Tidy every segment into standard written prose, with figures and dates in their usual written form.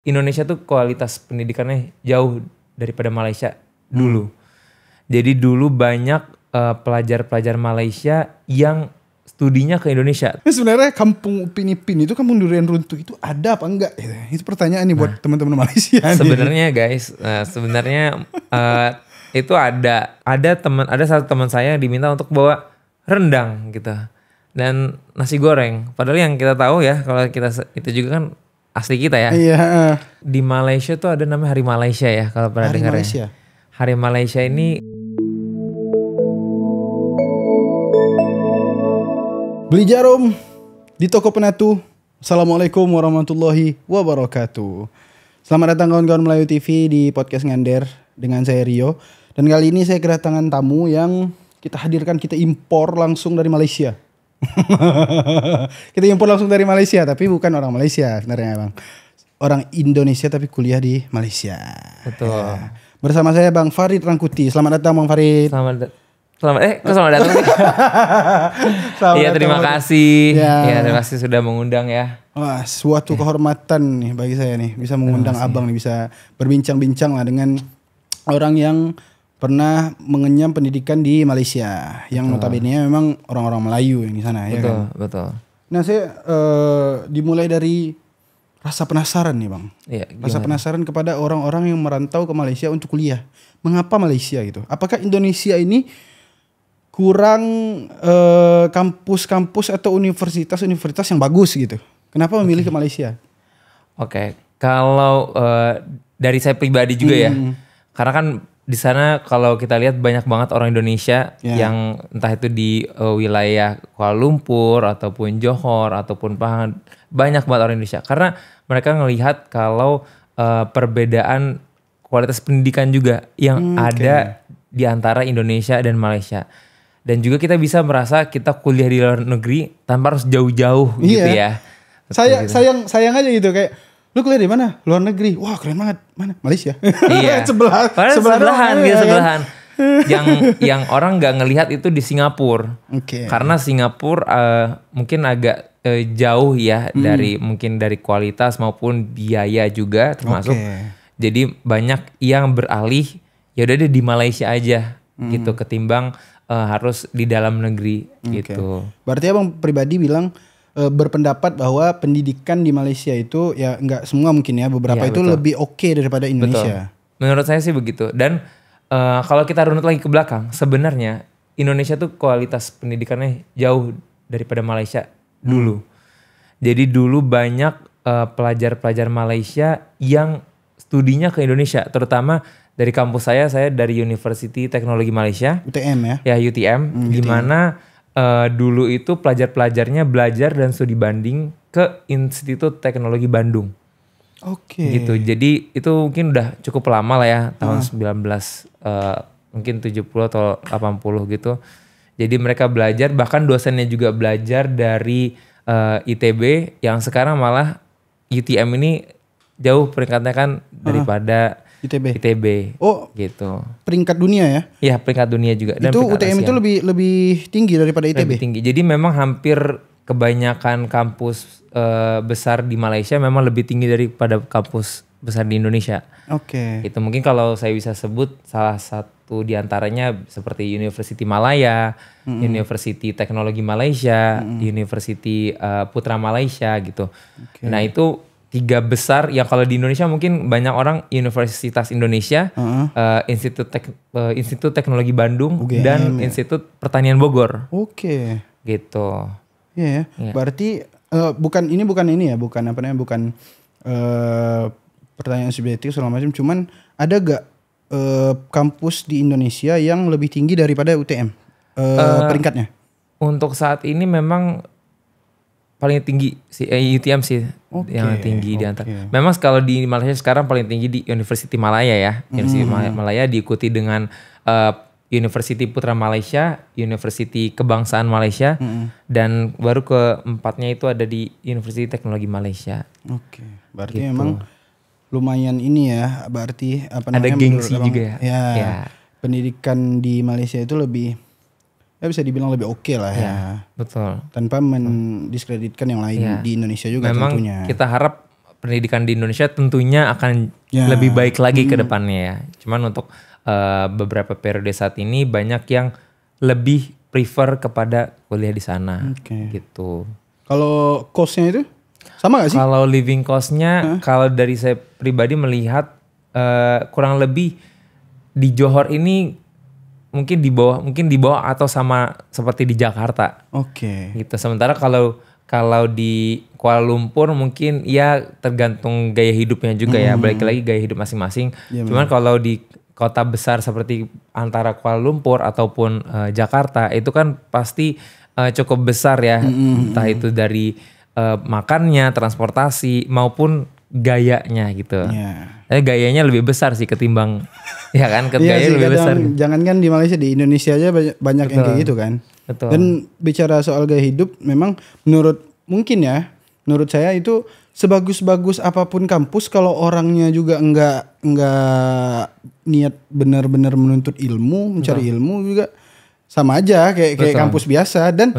Indonesia tuh kualitas pendidikannya jauh daripada Malaysia dulu. Jadi dulu banyak pelajar-pelajar Malaysia yang studinya ke Indonesia. Sebenarnya kampung Upin Ipin itu, kampung durian runtuh itu ada apa enggak? Itu pertanyaan nih buat teman-teman Malaysia. Sebenarnya guys, itu ada satu teman saya yang diminta untuk bawa rendang gitu dan nasi goreng. Padahal yang kita tahu ya, kalau kita itu juga kan asli kita ya. Iya. Di Malaysia tuh ada namanya Hari Malaysia ya, kalau pernah dengar ya. Hari Malaysia ini beli jarum di toko Penatu. Assalamualaikum warahmatullahi wabarakatuh. Selamat datang kawan-kawan Melayu TV di podcast Ngander dengan saya Rio. Dan kali ini saya kedatangan tamu yang kita impor langsung dari Malaysia. Kita impor langsung dari Malaysia, tapi bukan orang Malaysia sebenarnya Bang. Orang Indonesia tapi kuliah di Malaysia. betul. Ya. Bersama saya Bang Farid Rangkuti. Selamat datang Bang Farid. Selamat datang. Iya, terima kasih. Ya, terima kasih sudah mengundang ya. Wah, suatu kehormatan nih bagi saya nih bisa mengundang Abang nih, bisa berbincang-bincang lah dengan orang yang pernah mengenyam pendidikan di Malaysia, yang notabene memang orang-orang Melayu yang di sana. Betul, ya kan? betul. Nah, saya dimulai dari rasa penasaran nih Bang. Iya, rasa penasaran kepada orang-orang yang merantau ke Malaysia untuk kuliah. Mengapa Malaysia gitu? Apakah Indonesia ini kurang kampus-kampus atau universitas-universitas yang bagus gitu? Kenapa memilih ke Malaysia? Oke, kalau dari saya pribadi juga ya, karena kan di sana kalau kita lihat banyak banget orang Indonesia yang entah itu di wilayah Kuala Lumpur ataupun Johor ataupun Pahang, banyak banget orang Indonesia. Karena mereka ngelihat kalau perbedaan kualitas pendidikan juga yang ada di antara Indonesia dan Malaysia. Dan juga kita bisa merasa kita kuliah di luar negeri tanpa harus jauh-jauh gitu ya. Sayang aja gitu, kayak lu kuliah di mana? Luar negeri. Wah, keren banget. Mana? Malaysia. Iya. sebelahan. Yang orang nggak ngelihat itu di Singapura. Karena Singapura mungkin agak jauh ya dari kualitas maupun biaya juga termasuk. Jadi banyak yang beralih ya udah deh di Malaysia aja gitu ketimbang harus di dalam negeri gitu. Berarti Abang pribadi bilang berpendapat bahwa pendidikan di Malaysia itu ya nggak semua mungkin ya, beberapa itu lebih oke daripada Indonesia. Betul. Menurut saya sih begitu. Dan kalau kita runut lagi ke belakang, sebenarnya Indonesia tuh kualitas pendidikannya jauh daripada Malaysia dulu. Jadi dulu banyak pelajar-pelajar Malaysia yang studinya ke Indonesia, terutama dari kampus saya dari University Teknologi Malaysia. UTM ya? Ya, UTM. Di mana dulu itu pelajar-pelajarnya belajar dan studi banding ke Institut Teknologi Bandung. Gitu. Jadi itu mungkin udah cukup lama lah ya, tahun mungkin 70 atau 80 gitu. Jadi mereka belajar, bahkan dosennya juga belajar dari ITB, yang sekarang malah UTM ini jauh peringkatnya kan daripada ITB. Oh, gitu. Peringkat dunia ya? Iya, peringkat dunia juga. Dan itu UTM Asia. Itu lebih tinggi daripada ITB? Lebih tinggi. Jadi memang hampir kebanyakan kampus besar di Malaysia memang lebih tinggi daripada kampus besar di Indonesia. Itu mungkin kalau saya bisa sebut salah satu diantaranya seperti University Malaya, University Teknologi Malaysia, University Putra Malaysia gitu. Nah itu 3 besar yang kalau di Indonesia mungkin banyak orang Universitas Indonesia, Institut Teknologi Bandung, UGM, dan Institut Pertanian Bogor. Gitu. Iya. Berarti bukan pertanyaan subjektif segala macam, cuman ada gak kampus di Indonesia yang lebih tinggi daripada UTM peringkatnya? Untuk saat ini memang paling tinggi si UTM sih yang tinggi di antara. Memang kalau di Malaysia sekarang paling tinggi di University Malaya ya. University Malaya diikuti dengan University Putra Malaysia, University Kebangsaan Malaysia, dan baru keempatnya itu ada di University Teknologi Malaysia. Berarti gitu. Memang lumayan ini ya, berarti apa namanya? Ada gengsi juga ya. Pendidikan di Malaysia itu lebih, ya bisa dibilang lebih oke lah ya. Betul. Tanpa mendiskreditkan yang lain di Indonesia juga. Memang tentunya. Kita harap pendidikan di Indonesia tentunya akan lebih baik lagi ke depannya ya. Cuman untuk beberapa periode saat ini banyak yang lebih prefer kepada kuliah di sana gitu. Kalau cost-nya itu sama gak sih? Kalau living cost-nya kalau dari saya pribadi melihat kurang lebih di Johor ini mungkin di bawah atau sama seperti di Jakarta. Gitu. Sementara kalau di Kuala Lumpur mungkin ya tergantung gaya hidupnya juga ya. Balik lagi gaya hidup masing-masing. Cuman kalau di kota besar seperti antara Kuala Lumpur ataupun Jakarta itu kan pasti cukup besar ya. Entah itu dari makannya, transportasi maupun gayanya gitu. Gayanya lebih besar sih ketimbang ya kan, gaya lebih besar. Jangan kan di Malaysia, di Indonesia aja banyak yang kayak gitu kan. Betul. Dan bicara soal gaya hidup, memang menurut saya itu sebagus-bagus apapun kampus kalau orangnya juga enggak niat benar-benar menuntut ilmu, mencari ilmu juga sama aja kayak kampus biasa. Dan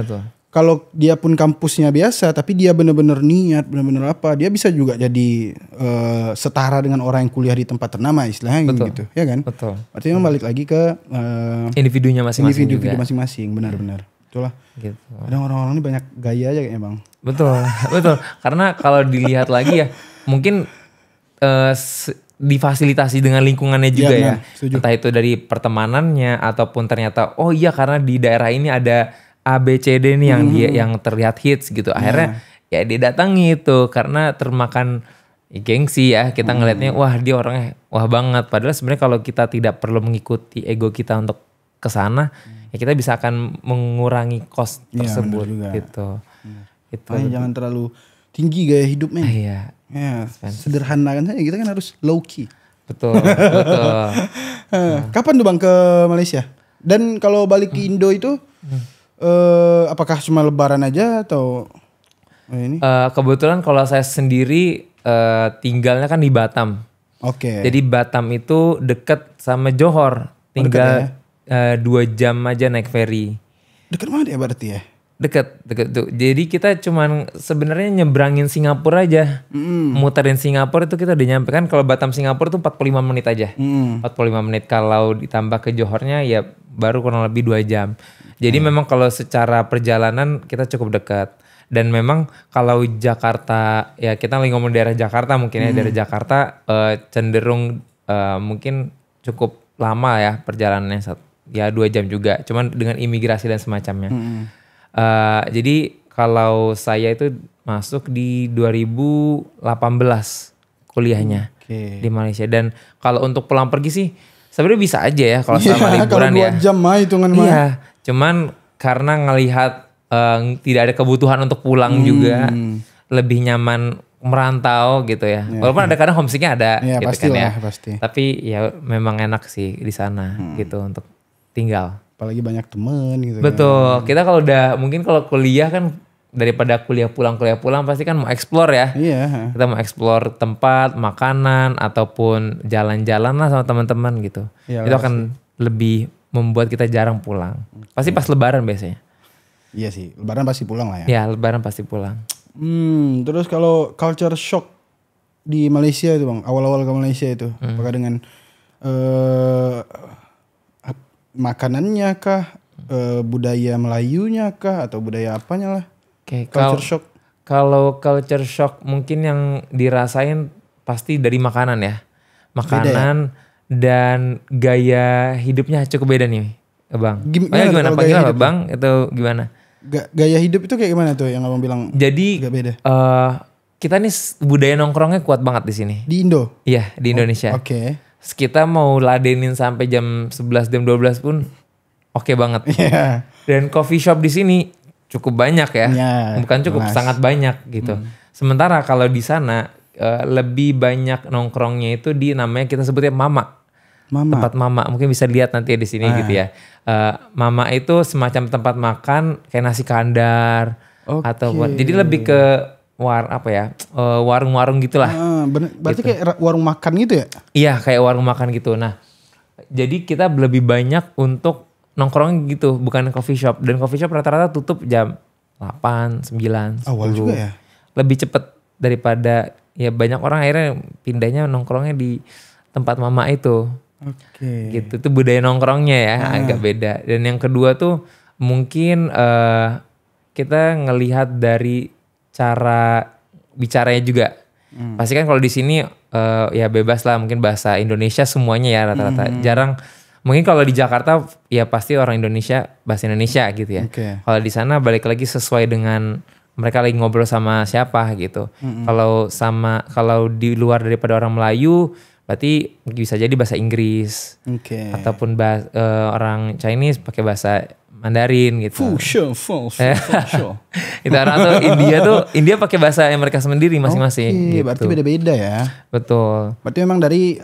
kalau dia pun kampusnya biasa tapi dia benar-benar niat, benar-benar apa, dia bisa juga jadi setara dengan orang yang kuliah di tempat ternama istilahnya gitu, ya kan? Artinya balik lagi ke individunya masing-masing. Individu masing-masing, benar-benar. Itulah. Gitu. Kadang orang-orang ini banyak gaya aja kayaknya, Bang. Betul. Karena kalau dilihat lagi ya, mungkin difasilitasi dengan lingkungannya juga ya. Entah itu dari pertemanannya ataupun ternyata oh iya karena di daerah ini ada A, B, C, D nih yang terlihat hits gitu. Akhirnya ya didatangi itu karena termakan gengsi ya. Kita ngelihatnya wah dia orangnya wah banget. Padahal sebenarnya kalau kita tidak perlu mengikuti ego kita untuk kesana, ya kita bisa akan mengurangi cost tersebut gitu. Jangan terlalu tinggi gaya hidupnya. Ya, sederhanakan saja, kita kan harus low key. Betul. Kapan tuh Bang ke Malaysia? Dan kalau balik ke Indo itu apakah cuma lebaran aja atau ini? Kebetulan kalau saya sendiri tinggalnya kan di Batam. Jadi Batam itu dekat sama Johor. Tinggal 2 jam aja naik ferry. Dekat banget ya berarti ya? Deket tuh. Jadi kita cuman sebenarnya nyebrangin Singapura aja. Muterin Singapura itu kita udah nyampe kan. Kalau Batam Singapura tuh 45 menit aja. 45 menit. Kalau ditambah ke Johornya ya baru kurang lebih 2 jam. Jadi memang kalau secara perjalanan kita cukup dekat. Dan memang kalau Jakarta, ya kita lagi ngomong daerah Jakarta mungkin ya. Daerah Jakarta cenderung mungkin cukup lama ya perjalanannya. Ya 2 jam juga. Cuman dengan imigrasi dan semacamnya. Jadi kalau saya itu masuk di 2018 kuliahnya di Malaysia. Dan kalau untuk pulang pergi sih sebenarnya bisa aja ya kalau selama liburan ya. Kalau 2 jam mah hitungan mah. Iya, cuman karena ngelihat tidak ada kebutuhan untuk pulang juga, lebih nyaman merantau gitu ya. Walaupun ada kadang homesicknya ada gitu kan ya. Pasti. Tapi ya memang enak sih di sana gitu untuk tinggal. Apalagi banyak temen gitu. Betul. Kita kalau udah mungkin kalau kuliah kan daripada kuliah pulang pasti kan mau explore ya. Iya. Kita mau explore tempat, makanan ataupun jalan-jalan lah sama teman-teman gitu. Iya, itu akan lebih membuat kita jarang pulang. Pasti pas lebaran biasanya. Iya sih, lebaran pasti pulang lah ya. Ya, lebaran pasti pulang. Terus kalau culture shock di Malaysia itu Bang, awal-awal ke Malaysia itu, apakah dengan makanannya kah, budaya Melayunya kah, atau budaya apanya lah? Culture shock. Kalau culture shock mungkin yang dirasain pasti dari makanan ya. Makanan dan gaya hidupnya cukup beda nih, Bang. Gimana? Panggil apa, Bang? Itu gimana? Gaya hidup itu kayak gimana tuh yang Abang bilang? Jadi beda. Kita nih budaya nongkrongnya kuat banget di sini. Di Indo? Iya, di Indonesia. Kita mau ladenin sampai jam 11 jam 12 pun oke banget. Dan coffee shop di sini cukup banyak ya. Bukan cukup, sangat banyak gitu. Sementara kalau di sana lebih banyak nongkrongnya itu di namanya kita sebutnya Mama. Tempat Mama. Mungkin bisa lihat nanti di sini gitu ya. Mama itu semacam tempat makan kayak nasi kandar atau jadi lebih ke warung-warung gitulah. Berarti gitu. Kayak warung makan gitu ya? Iya, kayak warung makan gitu. Nah, jadi kita lebih banyak untuk nongkrong gitu, bukan coffee shop. Dan coffee shop rata-rata tutup jam 8, 9, 10. Awal juga ya? Lebih cepet daripada ya banyak orang akhirnya pindahnya nongkrongnya di tempat mama itu. Oke. Gitu, itu budaya nongkrongnya ya agak beda. Dan yang kedua tuh mungkin kita ngelihat dari cara bicaranya juga. Pasti kan kalau di sini ya bebas lah, mungkin bahasa Indonesia semuanya ya rata-rata. Jarang, mungkin kalau di Jakarta ya pasti orang Indonesia bahasa Indonesia gitu ya. Kalau di sana balik lagi sesuai dengan mereka lagi ngobrol sama siapa gitu. Kalau di luar daripada orang Melayu berarti bisa jadi bahasa Inggris. Ataupun orang Chinese pakai bahasa Mandarin gitu. Itu orang atau India pakai bahasa yang mereka sendiri masing-masing. Gitu. Berarti beda-beda ya. Betul. Berarti memang dari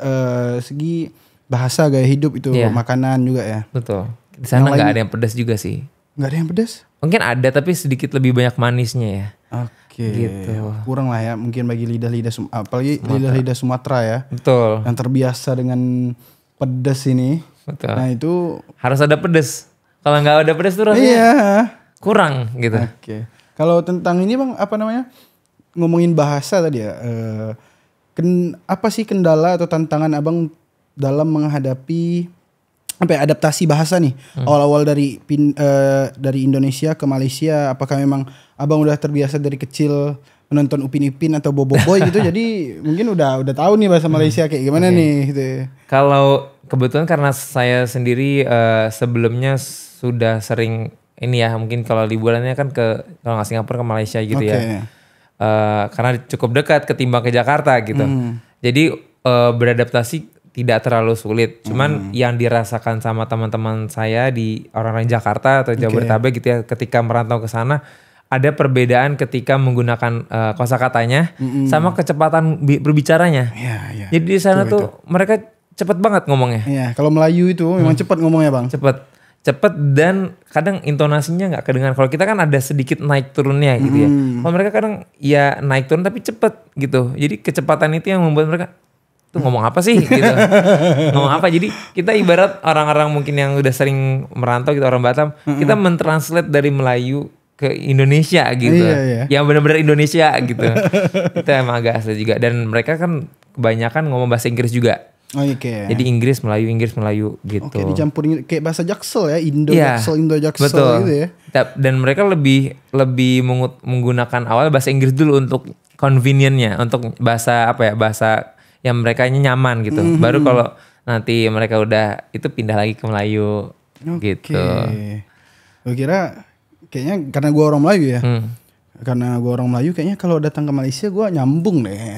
segi bahasa, gaya hidup itu, makanan juga ya. Betul. Di sana nggak ada yang pedas juga sih. Nggak ada yang pedas? Mungkin ada tapi sedikit lebih banyak manisnya ya. Gitu. Kurang lah ya mungkin bagi lidah-lidah apalagi lidah-lidah Sumatera ya. Betul. Yang terbiasa dengan pedas ini. Betul. Nah itu harus ada pedas. Kalau nggak ada pedas tuh rasanya kurang gitu. Kalau tentang ini Bang, apa namanya? Ngomongin bahasa tadi ya. Apa sih kendala atau tantangan Abang dalam menghadapi adaptasi bahasa nih? Awal-awal dari Indonesia ke Malaysia, apakah memang Abang udah terbiasa dari kecil menonton Upin Ipin atau Bobo Boy gitu, jadi mungkin udah tahu nih bahasa Malaysia kayak gimana nih gitu. Kalau kebetulan karena saya sendiri sebelumnya sudah sering ini ya, mungkin kalau liburannya kan kalau nggak Singapura ke Malaysia gitu ya. Karena cukup dekat ketimbang ke Jakarta gitu. Jadi beradaptasi tidak terlalu sulit. Cuman yang dirasakan sama teman-teman saya di orang-orang Jakarta atau Jabodetabek gitu ya, ketika merantau ke sana ada perbedaan ketika menggunakan kosakatanya sama kecepatan berbicaranya. Jadi di sana tuh mereka cepet banget ngomongnya. Kalau Melayu itu memang cepat ngomongnya Bang. Cepet dan kadang intonasinya nggak kedengaran. Kalau kita kan ada sedikit naik turunnya gitu ya. Kalau mereka kadang ya naik turun tapi cepet gitu. Jadi kecepatan itu yang membuat mereka tuh ngomong apa sih gitu. Ngomong apa. Jadi kita ibarat orang-orang mungkin yang udah sering merantau gitu, orang Batam, kita mentranslate dari Melayu ke Indonesia gitu. Yang benar-benar Indonesia gitu. Itu emang agak asli juga. Dan mereka kan kebanyakan ngomong bahasa Inggris juga. Jadi Inggris Melayu gitu. Dicampurin kayak bahasa Jaksel ya, Indo Jaksel gitu ya. Dan mereka lebih menggunakan awal bahasa Inggris dulu untuk convenience-nya, untuk bahasa bahasa yang mereka nyaman gitu. Baru kalau nanti mereka udah itu pindah lagi ke Melayu gitu. Gue kira kayaknya karena gue orang Melayu ya. Karena gue orang Melayu kayaknya kalau datang ke Malaysia gue nyambung deh.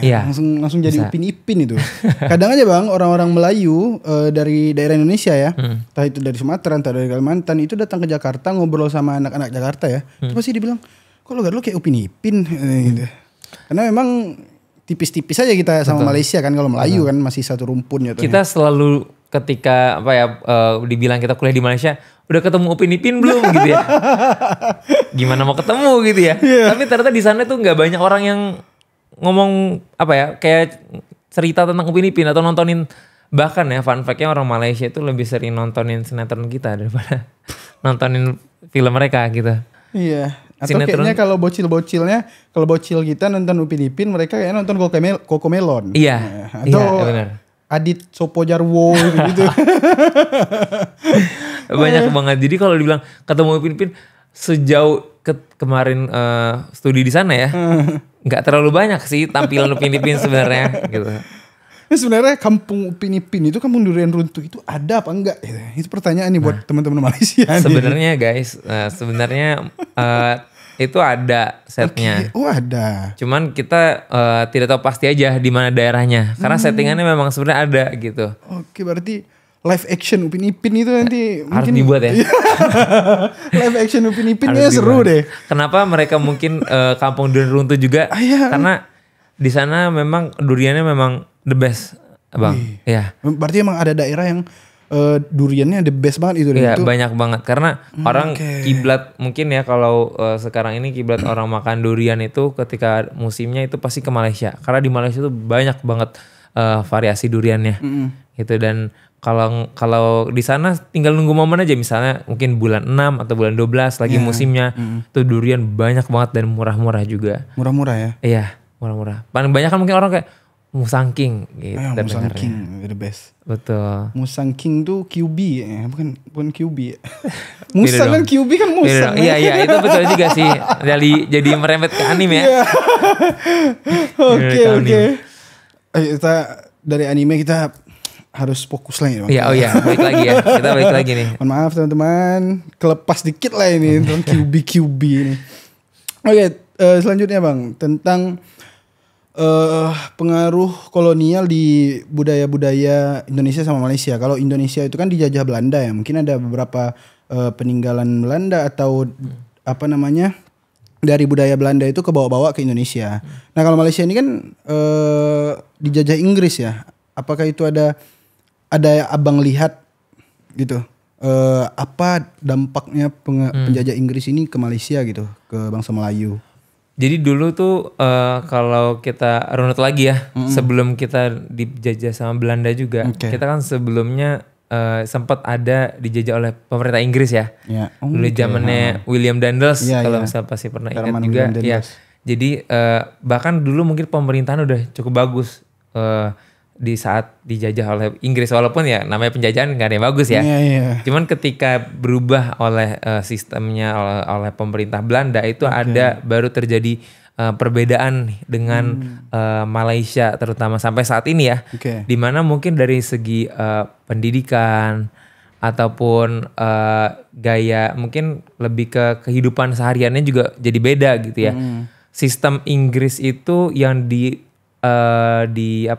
Langsung jadi Upin Ipin itu. Kadang aja Bang, orang-orang Melayu dari daerah Indonesia ya, entah itu dari Sumatera, entah dari Kalimantan, itu datang ke Jakarta ngobrol sama anak-anak Jakarta ya. Itu pasti dibilang, kok lo kayak Upin Ipin gitu. Karena memang tipis-tipis aja kita sama Malaysia kan, kalau Melayu kan masih satu rumpun ya. Kita selalu ketika dibilang kita kuliah di Malaysia, udah ketemu Upin Ipin belum gitu ya. Gimana mau ketemu gitu ya. Tapi ternyata di sana tuh nggak banyak orang yang ngomong kayak cerita tentang Upin Ipin atau nontonin. Bahkan ya fun fact-nya orang Malaysia itu lebih sering nontonin sinetron kita daripada nontonin film mereka gitu. Atau kayaknya kalau bocil kita nonton Upin Ipin, mereka kayak nonton Cocomelon. Atau benar. Adit Sopo Jarwo gitu. Banyak banget. Jadi kalau dibilang ketemu Upin Ipin sejauh kemarin studi di sana ya, nggak terlalu banyak sih tampilan Upin Ipin sebenarnya gitu. Sebenarnya kampung Upin Ipin itu, kampung durian runtuh itu ada apa enggak? Itu pertanyaan nih buat teman-teman Malaysia. Sebenarnya guys, itu ada setnya. Ada. Cuman kita tidak tahu pasti aja di mana daerahnya, karena settingannya memang sebenarnya ada gitu. Berarti live action Upin Ipin itu nanti harus dibuat ya. Live action Upin Ipinnya seru deh. Kenapa mereka mungkin kampung durian runtuh juga? Karena di sana memang duriannya memang the best, Bang. Berarti emang ada daerah yang duriannya the best banget itu. Banyak banget karena orang kiblat mungkin ya, kalau sekarang ini kiblat orang makan durian itu ketika musimnya itu pasti ke Malaysia, karena di Malaysia itu banyak banget variasi duriannya gitu. Dan kalau di sana tinggal nunggu momen aja, misalnya mungkin bulan 6 atau bulan 12 lagi musimnya, tuh durian banyak banget dan murah-murah juga. Murah-murah ya? Iya. Murah-murah. Paling banyak kan mungkin orang kayak Musang King gitu. Musang King the best. Betul. Musang King tuh QB ya, bukan QB ya. Musang kan QB kan Musang. Iya itu betul juga sih. Jadi merembet ke anime ya. Oke. Kita dari anime kita harus fokus lagi Bang. Iya, balik lagi ya. Kita balik lagi nih. Mohon maaf teman-teman, kelepas dikit lah ini tentang QB ini. Oke, selanjutnya Bang, tentang pengaruh kolonial di budaya-budaya Indonesia sama Malaysia. Kalau Indonesia itu kan dijajah Belanda ya, mungkin ada beberapa peninggalan Belanda atau dari budaya Belanda itu ke bawa-bawa ke Indonesia. Nah kalau Malaysia ini kan dijajah Inggris ya. Apakah itu ada abang lihat gitu? Apa dampaknya penjajah Inggris ini ke Malaysia gitu, ke bangsa Melayu? Jadi dulu tuh kalau kita runut lagi ya, sebelum kita dijajah sama Belanda juga, kita kan sebelumnya sempat ada dijajah oleh pemerintah Inggris ya. Dulu zamannya William Dandos, kalau misalnya pasti pernah ingat juga. Ya. Jadi bahkan dulu mungkin pemerintahan udah cukup bagus di saat dijajah oleh Inggris, walaupun ya namanya penjajahan nggak ada yang bagus ya. Cuman ketika berubah oleh sistemnya oleh pemerintah Belanda itu ada baru terjadi perbedaan dengan Malaysia terutama sampai saat ini ya. Dimana mungkin dari segi pendidikan ataupun gaya mungkin lebih ke kehidupan sehariannya juga jadi beda gitu ya. Sistem Inggris itu yang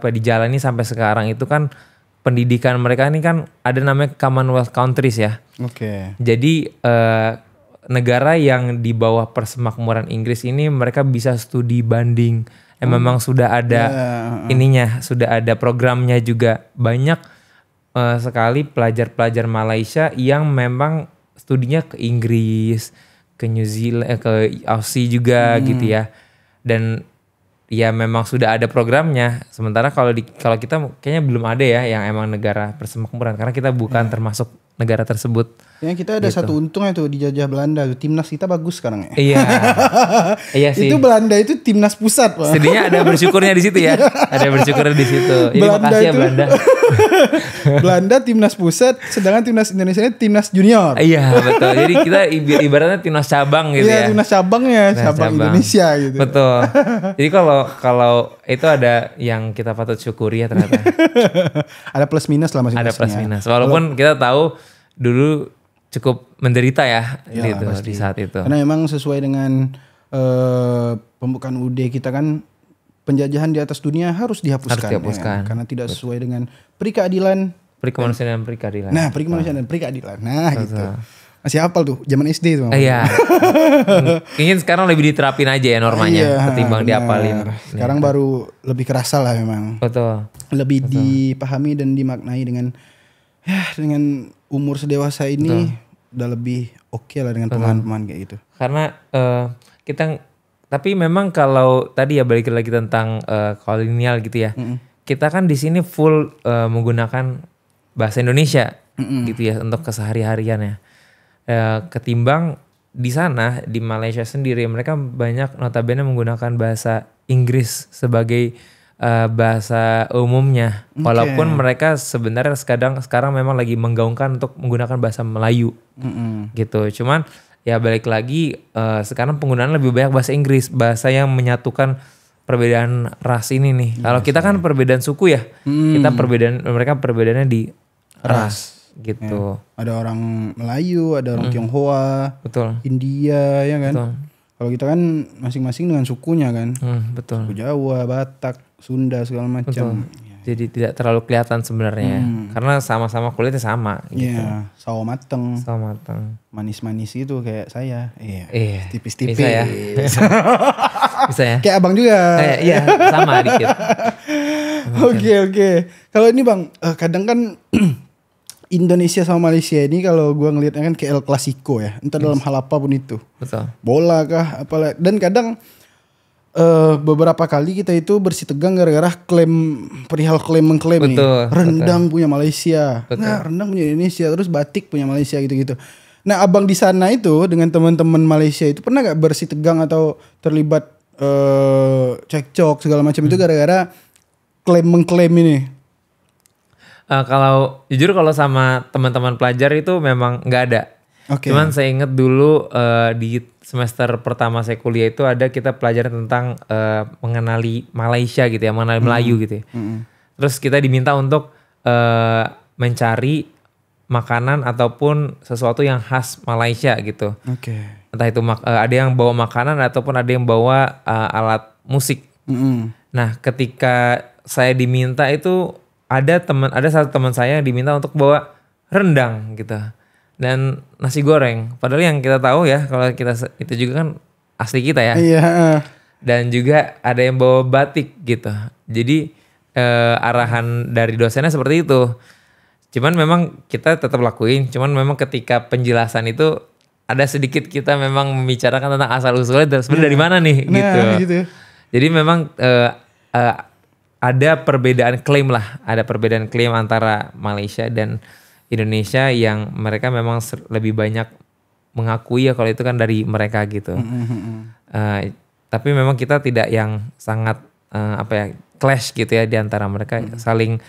dijalani sampai sekarang itu kan pendidikan mereka ini kan ada namanya Commonwealth Countries ya. Jadi negara yang di bawah persemakmuran Inggris ini mereka bisa studi banding. Memang sudah ada sudah ada programnya juga. Banyak sekali pelajar-pelajar Malaysia yang memang studinya ke Inggris, ke New Zealand, ke Aussie juga gitu ya. Dan ya memang sudah ada programnya. Sementara kalau kita kayaknya belum ada ya yang emang negara persemakmuran karena kita bukan termasuk negara tersebut. Ya kita ada satu untungnya tuh dijajah Belanda tuh, timnas kita bagus sekarang ya. Iya sih. Itu Belanda itu timnas pusat Pak. Sedihnya ada bersyukurnya di situ ya. Ada bersyukur di situ. Jadi makasih ya Belanda. Belanda timnas pusat, sedangkan timnas Indonesia ini timnas junior. Iya betul. Jadi kita ibaratnya timnas cabang gitu ya. Iya timnas cabangnya, cabang Indonesia gitu. Betul. Jadi kalau itu ada yang kita patut syukuri ya ternyata. Ada plus minus lah masing-masing. Ada plus minus. Walaupun kita tahu dulu cukup menderita ya gitu di saat itu. Karena memang sesuai dengan pembukaan UUD kita kan penjajahan di atas dunia harus dihapuskan. Ya, karena tidak sesuai dengan peri keadilan, peri kemanusiaan dan peri keadilan. Nah, peri kemanusiaan dan peri keadilan. Nah, gitu. Masih hafal tuh zaman SD tuh. Iya. Ingin sekarang lebih diterapin aja ya normanya ketimbang diapalin. Sekarang baru lebih kerasa lah memang. Betul. Lebih dipahami dan dimaknai dengan umur sedewasa ini udah lebih oke lah dengan pemahaman kayak gitu. Karena tapi memang kalau tadi ya balik lagi tentang kolonial gitu ya. Kita kan di sini full menggunakan bahasa Indonesia gitu ya untuk kesehari-hariannya. Ketimbang di sana di Malaysia sendiri mereka banyak notabene menggunakan bahasa Inggris sebagai bahasa umumnya. Walaupun mereka sebenarnya sekarang memang lagi menggaungkan untuk menggunakan bahasa Melayu gitu. Cuman ya balik lagi sekarang penggunaan lebih banyak bahasa Inggris, bahasa yang menyatukan perbedaan ras ini nih. Kalau kita kan perbedaan suku ya, mereka perbedaannya di ras gitu. Ada orang Melayu, ada orang Tionghoa, India ya kan. Kalau kita kan masing-masing dengan sukunya kan. Suku Jawa, Batak, Sunda segala macam. Jadi tidak terlalu kelihatan sebenarnya karena sama-sama kulitnya sama gitu. Sawo mateng. Manis-manis gitu kayak saya. Tipis-tipis. Bisa ya. Bisa ya. Kayak abang juga. Iya, sama dikit. Oke. Kalau ini Bang, kadang kan Indonesia sama Malaysia ini kalau gue ngelihatnya kan kayak El Clasico ya. Entah dalam hal apapun itu. Betul. Bola kah apalah. Dan kadang beberapa kali kita itu bersitegang gara-gara perihal klaim mengklaim nih. Rendang punya Malaysia. Nah, rendang punya Indonesia, terus batik punya Malaysia gitu-gitu. Nah, abang di sana itu dengan teman-teman Malaysia itu pernah gak bersitegang atau terlibat cekcok segala macam itu gara-gara mengklaim ini. Kalau jujur kalau sama teman-teman pelajar itu memang nggak ada. Cuman saya ingat dulu di semester pertama saya kuliah itu ada kita pelajaran tentang mengenali Malaysia gitu ya, mengenali Melayu gitu ya. Terus kita diminta untuk mencari makanan ataupun sesuatu yang khas Malaysia gitu. Entah itu ada yang bawa makanan ataupun ada yang bawa alat musik. Nah, ketika saya diminta itu ada satu teman saya yang diminta untuk bawa rendang gitu dan nasi goreng. Padahal yang kita tahu ya kalau kita itu juga kan asli kita ya. Iya. Dan juga ada yang bawa batik gitu. Jadi arahan dari dosennya seperti itu. Cuman memang kita tetap lakuin. Cuman memang ketika penjelasan itu ada sedikit kita memang membicarakan tentang asal usulnya dan sebenarnya dari mana nih gitu. Jadi memang ada perbedaan klaim lah, ada perbedaan klaim antara Malaysia dan Indonesia yang mereka memang lebih banyak mengakui ya kalau itu kan dari mereka gitu. Tapi memang kita tidak yang sangat clash gitu ya di antara mereka, saling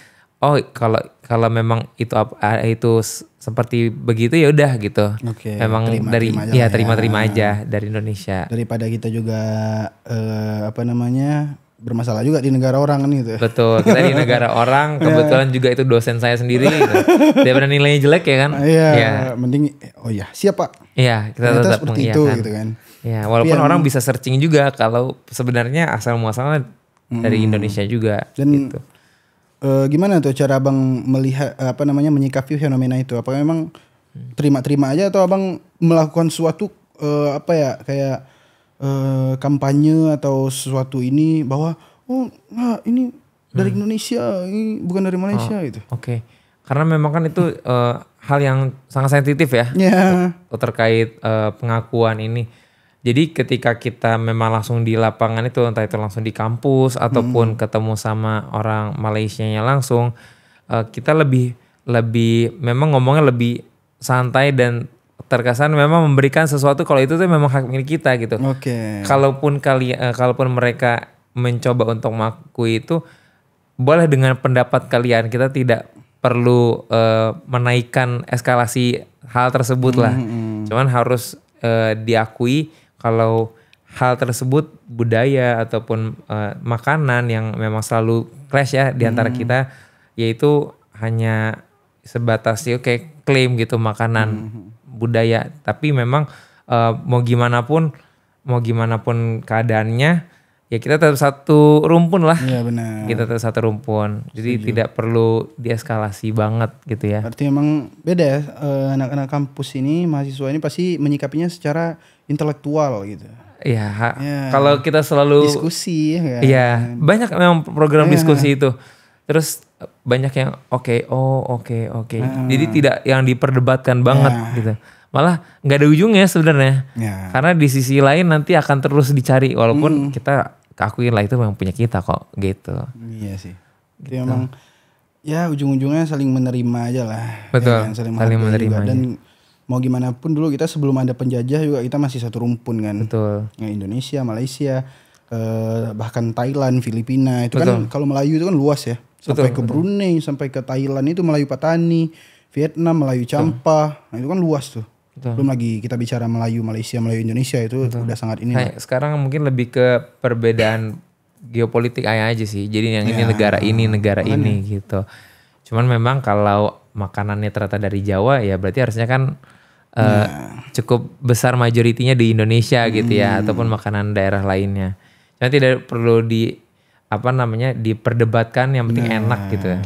kalau memang itu seperti begitu ya udah gitu. Memang terima-terima aja dari Indonesia. Daripada kita juga bermasalah juga di negara orang kan gitu. Betul, kita di negara orang, kebetulan juga itu dosen saya sendiri gitu. Daripada nilainya jelek ya kan. Mending siapa? Iya, kita tetap seperti itu gitu kan. Ya, walaupun orang bisa searching juga kalau sebenarnya asal muasalnya dari Indonesia juga dan, gitu. Gimana tuh cara Abang melihat menyikapi fenomena itu? Apakah memang terima-terima aja atau Abang melakukan suatu kayak kampanye atau sesuatu ini bahwa ini dari Indonesia, ini bukan dari Malaysia gitu. Karena memang kan itu hal yang sangat sensitif ya. Terkait pengakuan ini. Jadi ketika kita memang langsung di lapangan itu, entah itu langsung di kampus ataupun ketemu sama orang Malaysianya langsung, kita lebih memang ngomongnya lebih santai dan terkesan memang memberikan sesuatu kalau itu tuh memang hak milik kita gitu. Kalaupun mereka mencoba untuk mengakui itu, boleh dengan pendapat kalian, kita tidak perlu menaikkan eskalasi hal tersebut lah. Cuman harus diakui kalau hal tersebut budaya ataupun makanan yang memang selalu clash ya di antara kita, yaitu hanya sebatas klaim gitu makanan budaya, tapi memang mau gimana pun keadaannya ya kita tetap satu rumpun lah. Iya benar. Kita tetap satu rumpun. Jadi tidak perlu dieskalasi banget gitu ya. Berarti memang beda ya, anak-anak kampus ini, mahasiswa ini pasti menyikapinya secara intelektual gitu. Iya, kalau kita selalu diskusi ya kan. Iya, banyak memang program diskusi itu. Terus banyak yang oke. Jadi tidak yang diperdebatkan banget gitu. Malah nggak ada ujungnya sebenarnya. Karena di sisi lain nanti akan terus dicari walaupun kita akuin lah itu memang punya kita kok gitu. Iya sih. Gitu. Memang ya ujung-ujungnya saling menerima aja lah. Betul. Ya, saling menerima juga. Dan mau gimana pun dulu kita sebelum ada penjajah juga kita masih satu rumpun kan. Betul. Indonesia, Malaysia, bahkan Thailand, Filipina itu kan kalau Melayu itu kan luas ya. Sampai ke Brunei, sampai ke Thailand itu Melayu Patani, Vietnam Melayu Champa. Nah itu kan luas tuh. Belum lagi kita bicara Melayu Malaysia, Melayu Indonesia itu udah sangat ini. Sekarang mungkin lebih ke perbedaan geopolitik aja sih. Jadi yang ini negara ini gitu. Cuman memang kalau makanannya ternyata dari Jawa ya berarti harusnya kan cukup besar majoritinya di Indonesia gitu ya, ataupun makanan daerah lainnya. Jadi tidak perlu diperdebatkan, yang penting enak gitu ya.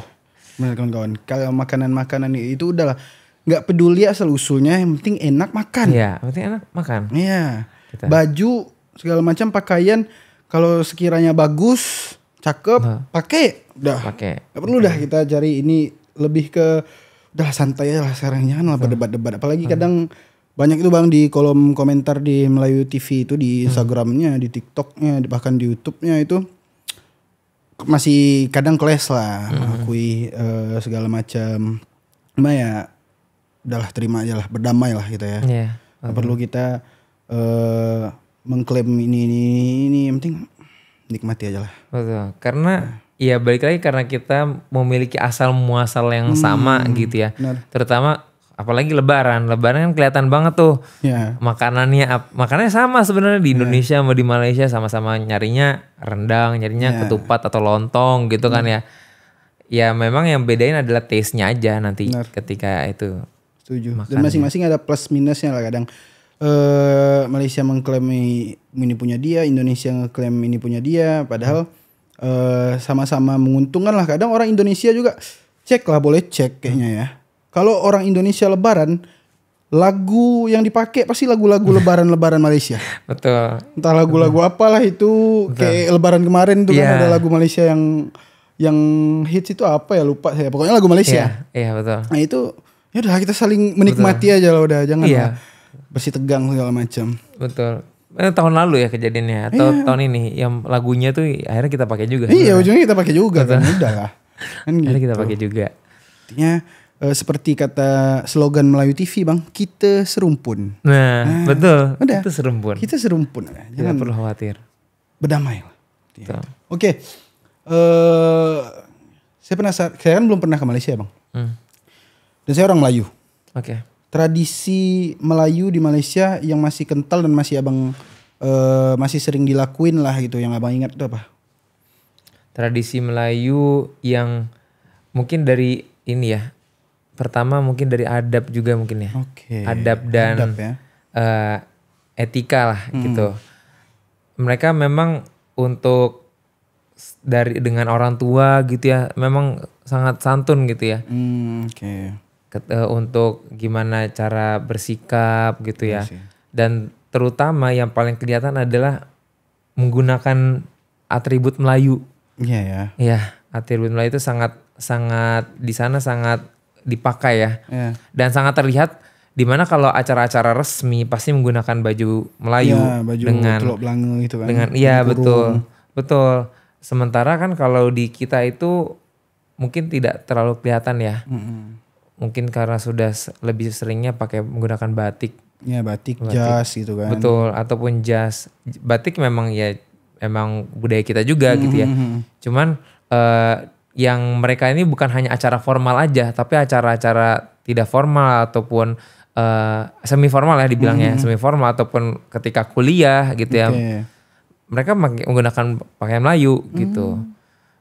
Benar kawan-kawan. Kalau makanan itu udahlah, nggak peduli asal usulnya, yang penting enak makan. Iya, yang penting enak makan. Iya. Gitu. Baju segala macam pakaian kalau sekiranya bagus, cakep, pakai, udah. Nggak perlu dah kita cari ini, lebih ke udah santai lah sekarang, jangan lah berdebat-debat. Apalagi kadang banyak itu Bang di kolom komentar di Melayu TV itu, di Instagramnya, di TikToknya, bahkan di YouTube-nya itu masih kadang clash lah, mengakui segala macam. Cuma ya udahlah, terima aja lah, berdamai lah kita ya. Nggak perlu kita mengklaim ini yang penting nikmati aja lah. Betul. Karena ya balik lagi karena kita memiliki asal muasal yang sama gitu ya. Benar. Terutama apalagi Lebaran kan kelihatan banget tuh Ya. makanannya sama sebenarnya di Indonesia sama di Malaysia sama-sama nyarinya rendang, nyarinya ketupat atau lontong gitu kan ya. Ya memang yang bedain adalah taste-nya aja nanti ketika itu. Setuju. Dan masing-masing ada plus minusnya lah kadang. Malaysia mengklaim ini punya dia, Indonesia ngeklaim ini punya dia, padahal sama-sama menguntungkan lah. Kadang orang Indonesia juga boleh cek kayaknya ya. Kalau orang Indonesia Lebaran, lagu yang dipakai pasti lagu-lagu Lebaran Malaysia. Betul. Entah lagu-lagu apalah itu. Kayak Lebaran kemarin tuh kan ada lagu Malaysia yang hits itu apa ya, lupa saya. Pokoknya lagu Malaysia. Iya betul. Nah itu ya udah kita saling menikmati aja lah udah, jangan lah bersih tegang segala macam. Betul. Tahun lalu ya kejadiannya atau tahun ini yang lagunya tuh akhirnya kita pakai juga. Iya, ujungnya kita pakai juga kan, udah lah. Kan akhirnya gitu. kita pakai juga. Artinya seperti kata slogan Melayu TV Bang, kita serumpun. Nah betul. Udah. Itu serumpun. Kita serumpun. Jangan perlu khawatir. Berdamai lah. Betul. Oke. Saya penasaran, saya kan belum pernah ke Malaysia Bang. Dan saya orang Melayu. Oke. Tradisi Melayu di Malaysia yang masih kental dan masih abang masih sering dilakuin lah gitu, yang abang ingat itu apa? Tradisi Melayu yang mungkin dari ini ya. Pertama mungkin dari adab juga mungkin ya. Oke. Adab dan ya. etika lah gitu. Mereka memang untuk dengan orang tua gitu ya, memang sangat santun gitu ya. Oke. Untuk gimana cara bersikap gitu ya. Dan terutama yang paling kelihatan adalah menggunakan atribut Melayu. Iya ya. Iya, atribut Melayu itu sangat di sana sangat dipakai ya. Dan sangat terlihat di mana kalau acara-acara resmi pasti menggunakan baju Melayu baju dengan telok belanga gitu kan. Dengan betul. Sementara kan kalau di kita itu mungkin tidak terlalu kelihatan ya. Mungkin karena sudah lebih seringnya menggunakan batik. Ya batik, jas gitu kan. Betul, ataupun jas. Batik memang budaya kita juga gitu ya. Cuman yang mereka ini bukan hanya acara formal aja, tapi acara-acara tidak formal ataupun semi formal ya dibilangnya, semi formal ataupun ketika kuliah gitu ya. Mereka menggunakan pakaian Melayu gitu.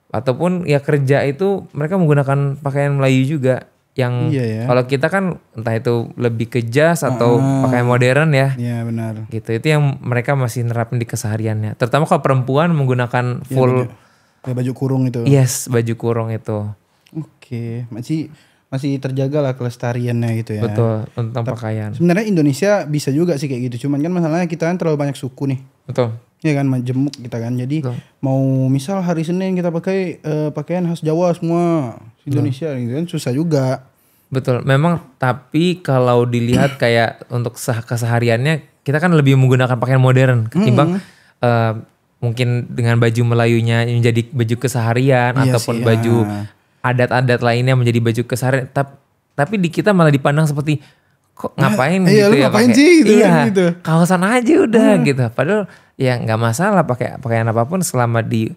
Ataupun ya kerja itu mereka menggunakan pakaian Melayu juga. Yang kalau kita kan entah itu lebih ke jas atau pakaian modern ya. Iya benar. Gitu, itu yang mereka masih nerapin di kesehariannya. Terutama kalau perempuan menggunakan full baju kurung itu. Yes, baju kurung itu. Oke, masih terjaga lah kelestariannya gitu ya. Betul, tentang pakaian. Sebenarnya Indonesia bisa juga sih kayak gitu. Cuman kan masalahnya kita kan terlalu banyak suku nih. Betul. Iya kan, majemuk kita kan. Jadi mau misal hari Senin kita pakai pakaian khas Jawa semua Indonesia gitu kan, susah juga. Betul. Memang tapi kalau dilihat kayak untuk kesehariannya kita kan lebih menggunakan pakaian modern ketimbang mungkin dengan baju Melayunya menjadi baju keseharian ataupun baju adat-adat lainnya menjadi baju keseharian. Tapi di kita malah dipandang seperti kok ngapain gitu ya ngapain sih gitu, gitu. Kaosan aja udah gitu. Padahal ya nggak masalah pakai pakaian apapun selama di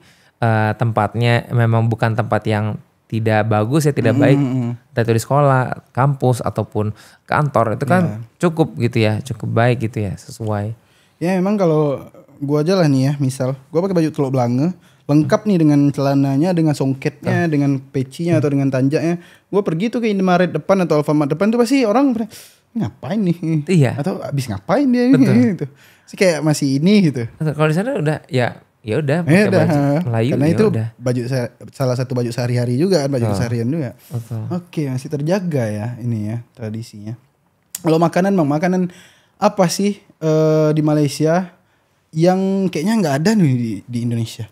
tempatnya memang bukan tempat yang tidak bagus ya, tidak baik. Entah itu di sekolah, kampus ataupun kantor itu kan cukup gitu ya, cukup baik gitu ya, sesuai. Ya memang kalau gua aja lah nih ya, misal gua pakai baju telok belanga lengkap nih dengan celananya, dengan songketnya, dengan pecinya atau dengan tanjaknya. Gua pergi tuh ke Indomaret depan atau Alfamart depan tuh pasti orang ngapain nih? Iya. Atau abis ngapain dia gitu. Sih kayak masih ini gitu. Kalau di sana udah ya udah pakai baju Melayu. Karena itu udah. Salah satu baju sehari-hari juga kan, baju keseharian juga. Betul. Oke, masih terjaga ya ini ya tradisinya. Kalau makanan Bang, makanan apa sih di Malaysia yang kayaknya nggak ada nih di Indonesia?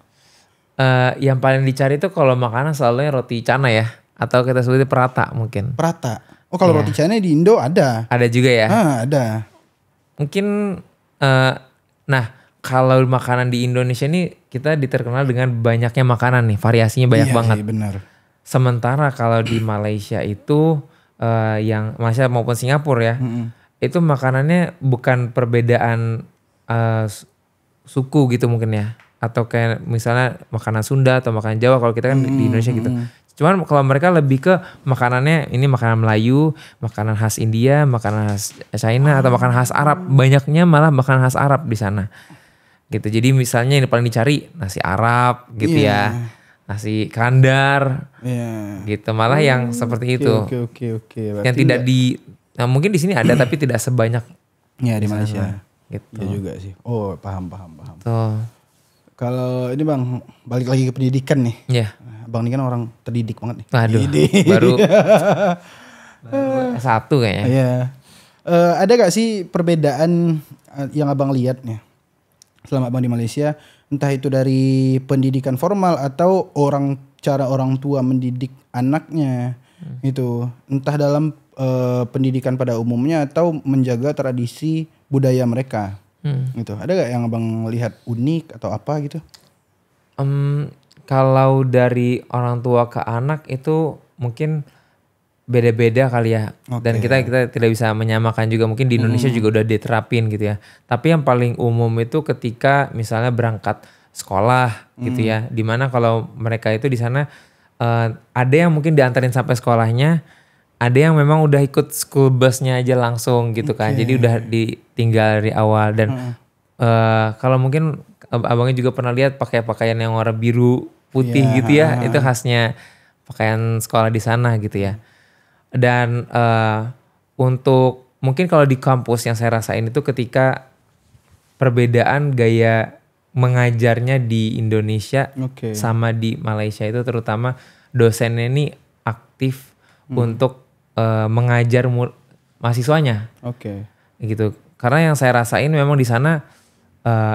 Yang paling dicari tuh kalau makanan selalu roti canai ya, atau kita sebutnya perata mungkin. Perata. Oh kalau roti canai di Indo ada. Ada juga ya. Ada. Mungkin nah kalau makanan di Indonesia ini kita diterkenal dengan banyaknya makanan nih, variasinya banyak banget. Iya benar. Sementara kalau di Malaysia itu yang Malaysia maupun Singapura ya, itu makanannya bukan perbedaan suku gitu mungkin ya. Atau kayak misalnya makanan Sunda atau makanan Jawa kalau kita kan di Indonesia gitu. Cuman kalau mereka lebih ke makanannya ini makanan Melayu, makanan khas India, makanan khas China atau makanan khas Arab. Banyaknya malah makanan khas Arab di sana. Gitu. Jadi misalnya yang paling dicari nasi Arab gitu ya. Nasi kandar. Gitu. Malah yang seperti itu. Oke. Yang tidak nah mungkin di sini ada tapi tidak sebanyak di Malaysia. Gitu. Ya juga sih. Oh, paham. Tuh. Kalau ini Bang, balik lagi ke pendidikan nih. Iya. Bang ini kan orang terdidik banget nih. Aduh, baru S1 kayaknya. Iya. Ada gak sih perbedaan yang Abang lihat nih selama Abang di Malaysia, entah itu dari pendidikan formal atau cara orang tua mendidik anaknya itu, entah dalam pendidikan pada umumnya atau menjaga tradisi budaya mereka. Gitu. Ada gak yang Abang lihat unik atau apa gitu? Kalau dari orang tua ke anak itu mungkin beda-beda kali ya. Dan kita tidak bisa menyamakan juga. Mungkin di Indonesia juga udah diterapin gitu ya. Tapi yang paling umum itu ketika misalnya berangkat sekolah gitu ya. Dimana kalau mereka itu di sana ada yang mungkin diantarin sampai sekolahnya. Ada yang memang udah ikut school busnya aja langsung gitu kan. Jadi udah ditinggal dari awal. Dan kalau mungkin abangnya juga pernah lihat pakai pakaian yang warna biru putih gitu ya. Itu khasnya pakaian sekolah di sana gitu ya. Dan untuk mungkin kalau di kampus yang saya rasain itu ketika perbedaan gaya mengajarnya di Indonesia sama di Malaysia itu, terutama dosennya ini aktif untuk mengajar mahasiswanya. Gitu. Karena yang saya rasain memang di sana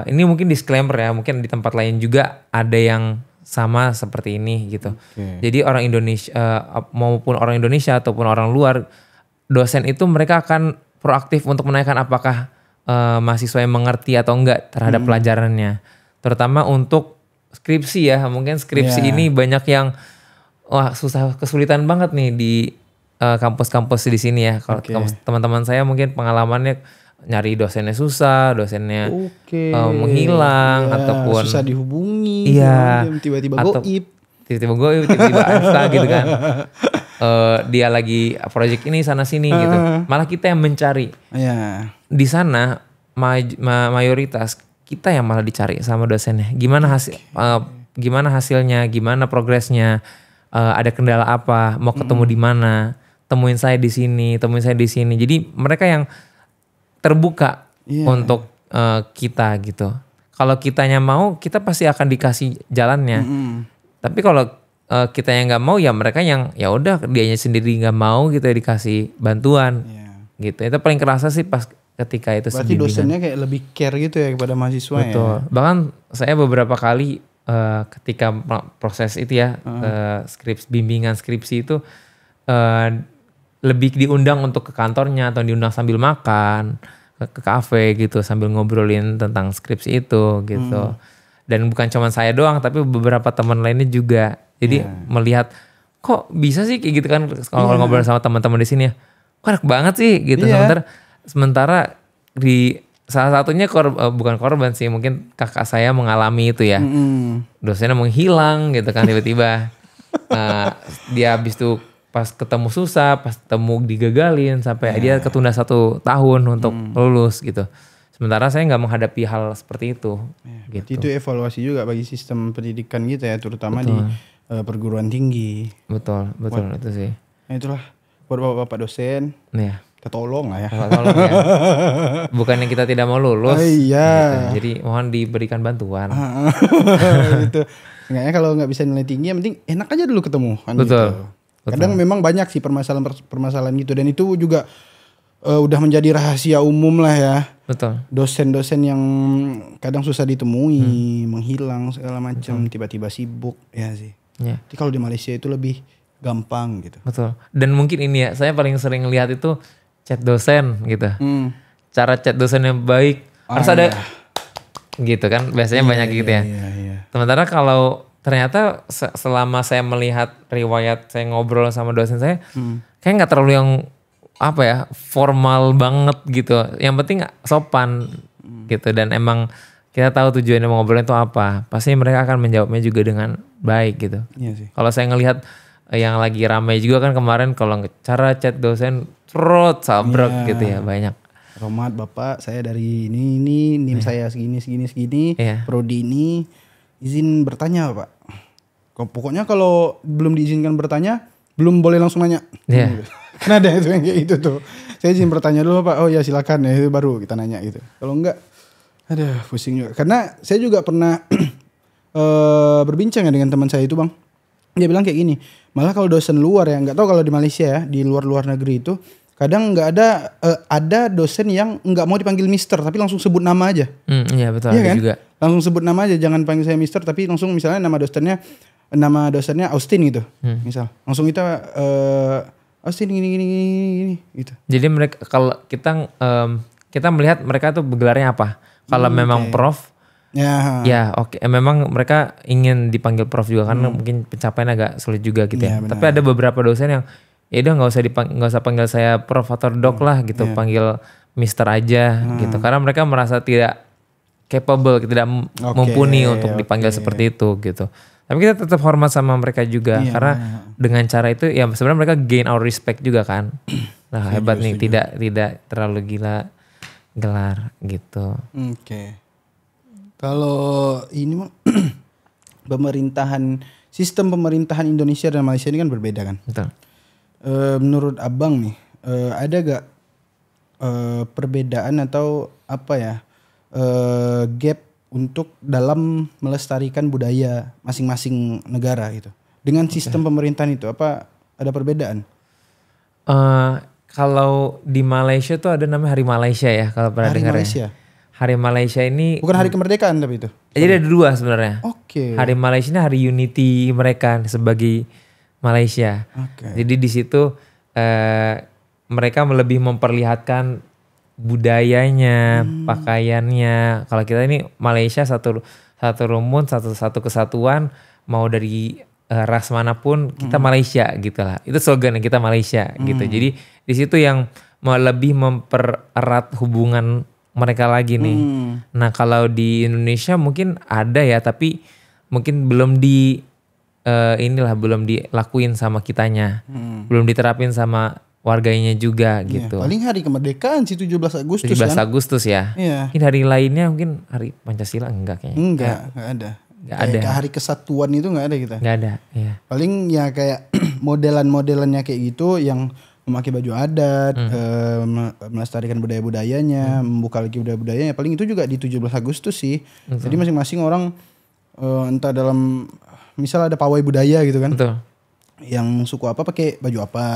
ini mungkin disclaimer ya, mungkin di tempat lain juga ada yang sama seperti ini gitu. Jadi orang Indonesia maupun orang Indonesia ataupun orang luar, dosen itu mereka akan proaktif untuk menanyakan apakah mahasiswa yang mengerti atau enggak terhadap pelajarannya. Terutama untuk skripsi ya, mungkin skripsi ini banyak yang kesulitan banget nih di kampus-kampus di sini ya. Kalau teman-teman saya mungkin pengalamannya nyari dosennya susah, dosennya menghilang ataupun susah dihubungi, tiba-tiba goib, tiba-tiba AFK gitu kan. Dia lagi project ini sana sini gitu. Malah kita yang mencari. Di sana mayoritas kita yang malah dicari sama dosennya. Gimana hasilnya, gimana progresnya, ada kendala apa, mau ketemu di mana, temuin saya di sini. Jadi mereka yang terbuka untuk kita gitu. Kalau kitanya mau, kita pasti akan dikasih jalannya. Tapi kalau kita yang nggak mau, ya mereka yang ya udah dianya sendiri nggak mau gitu ya, dikasih bantuan gitu. Itu paling kerasa sih pas ketika itu. Berarti dosennya kayak lebih care gitu ya kepada mahasiswa. Betul. Bahkan saya beberapa kali ketika proses itu ya bimbingan skripsi itu lebih diundang untuk ke kantornya atau diundang sambil makan ke kafe gitu sambil ngobrolin tentang skripsi itu gitu. Dan bukan cuma saya doang tapi beberapa teman lainnya juga. Jadi melihat kok bisa sih kayak gitu kan kalau ngobrol sama teman-teman di sini ya. Kok enak banget sih gitu. Sementara di salah satunya bukan korban sih, mungkin kakak saya mengalami itu ya. Dosennya menghilang gitu kan tiba-tiba. Dia habis itu pas ketemu susah, pas ketemu digagalin sampai dia ketunda 1 tahun untuk lulus gitu. Sementara saya nggak menghadapi hal seperti itu. Gitu. Itu evaluasi juga bagi sistem pendidikan gitu ya, terutama di perguruan tinggi. Betul itu sih. Nah itulah buat bapak-bapak dosen. Ketolong lah ya. Tolong ya. Bukannya kita tidak mau lulus. Iya. Gitu. Jadi mohon diberikan bantuan. Gitu. Enggaknya kalau nggak bisa nilai tinggi, yang penting enak aja dulu ketemu kan. Betul. Gitu. Kadang memang banyak sih permasalahan gitu, dan itu juga udah menjadi rahasia umum lah ya. Betul. Dosen-dosen yang kadang susah ditemui, menghilang segala macam, tiba-tiba sibuk ya sih. Jadi kalau di Malaysia itu lebih gampang gitu. Betul. Dan mungkin ini ya, saya paling sering lihat itu chat dosen gitu. Cara chat dosen yang baik harus ada gitu kan, biasanya banyak gitu ya. Sementara kalau ternyata selama saya melihat riwayat saya ngobrol sama dosen saya, kayak nggak terlalu yang apa ya formal banget gitu. Yang penting sopan gitu, dan emang kita tahu tujuannya mau ngobrolin itu apa, pasti mereka akan menjawabnya juga dengan baik gitu. Iya sih. Kalau saya ngelihat yang lagi ramai juga kan kemarin kalau cara chat dosen trot sabrek gitu ya banyak. Romat Bapak, saya dari ini NIM saya segini, prodi ini, izin bertanya Pak. Pokoknya kalau belum diizinkan bertanya, belum boleh langsung nanya. Kan ada itu yang kayak gitu tuh. Saya izin bertanya dulu Pak, oh ya silakan ya, itu baru kita nanya gitu. Kalau enggak, aduh pusing juga. Karena saya juga pernah berbincang ya dengan teman saya itu Bang. Dia bilang kayak gini, malah kalau dosen luar ya, nggak tahu kalau di Malaysia ya, di luar negeri itu, kadang nggak ada dosen yang nggak mau dipanggil Mister tapi langsung sebut nama aja. Iya betul. Iya kan? Juga. Langsung sebut nama aja, jangan panggil saya Mister tapi langsung misalnya nama dosennya Austin gitu. Misal langsung kita Austin gini gitu. Jadi mereka kalau kita melihat mereka tuh bergelarnya apa? Kalau memang prof, ya oke. Memang mereka ingin dipanggil prof juga karena mungkin pencapaian agak sulit juga gitu ya. Tapi ada beberapa dosen yang ya udah nggak usah panggil saya prof atau dok lah gitu, panggil Mister aja gitu. Karena mereka merasa tidak capable, tidak mumpuni untuk dipanggil seperti itu gitu. Tapi kita tetap hormat sama mereka juga karena dengan cara itu ya sebenarnya mereka gain our respect juga kan. Nah hebat nih, tidak terlalu gelar gitu. Oke. Kalau ini mah sistem pemerintahan Indonesia dan Malaysia ini kan berbeda kan. Betul. Menurut Abang nih ada gak perbedaan atau apa ya gap untuk dalam melestarikan budaya masing-masing negara gitu dengan sistem pemerintahan itu, apa ada perbedaan? Kalau di Malaysia tuh ada namanya Hari Malaysia ya, kalau pernah dengar ya. Hari Malaysia ini bukan hari kemerdekaan tapi itu. Jadi ada dua sebenarnya. Oke. Hari Malaysia ini hari unity mereka sebagai Malaysia. Jadi di situ mereka lebih memperlihatkan budayanya, pakaiannya. Kalau kita ini Malaysia satu rumpun, satu kesatuan, mau dari ras manapun kita Malaysia gitu lah. Itu slogan kita Malaysia gitu. Jadi di situ yang lebih mempererat hubungan mereka lagi nih. Nah kalau di Indonesia mungkin ada ya, tapi mungkin belum belum dilakuin sama kitanya, belum diterapin sama warganya juga gitu. Paling hari kemerdekaan sih 17 Agustus 17 kan? Agustus ya. Iya. Mungkin hari lainnya mungkin hari Pancasila enggak kayaknya. Enggak ada. Enggak ada. Hari kesatuan itu enggak ada kita. Enggak ada, iya. Paling ya kayak modelannya kayak gitu yang memakai baju adat, melestarikan budaya-budayanya, membuka lagi budaya-budayanya. Paling itu juga di 17 Agustus sih. Jadi masing-masing orang entah dalam misal ada pawai budaya gitu kan. Betul. Yang suku apa pakai baju apa.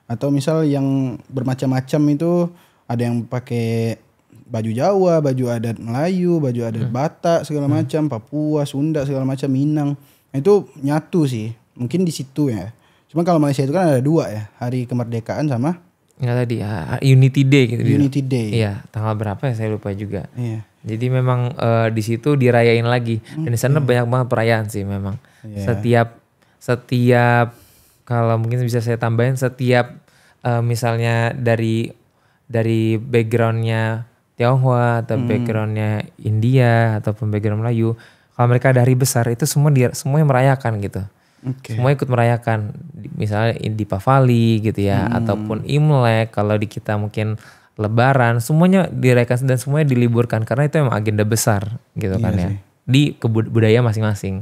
Atau misal yang bermacam-macam itu ada yang pakai baju Jawa, baju adat Melayu, baju adat Batak segala macam, Papua, Sunda segala macam, Minang. Nah, itu nyatu sih. Mungkin di situ ya. Cuma kalau Malaysia itu kan ada dua ya, hari kemerdekaan sama enggak tadi ya, Unity Day gitu. Unity Day. Iya, tanggal berapa ya saya lupa juga. Iya. Jadi memang di situ dirayain lagi. Dan di sana banyak banget perayaan sih memang. Setiap kalau mungkin bisa saya tambahin, setiap misalnya dari backgroundnya Tionghoa atau backgroundnya India ataupun background Melayu, kalau mereka ada hari besar itu semuanya merayakan gitu. Semua ikut merayakan, misalnya di Pavali gitu ya, ataupun Imlek kalau di kita mungkin Lebaran, semuanya dirayakan dan semuanya diliburkan karena itu emang agenda besar gitu kan ya, di budaya masing-masing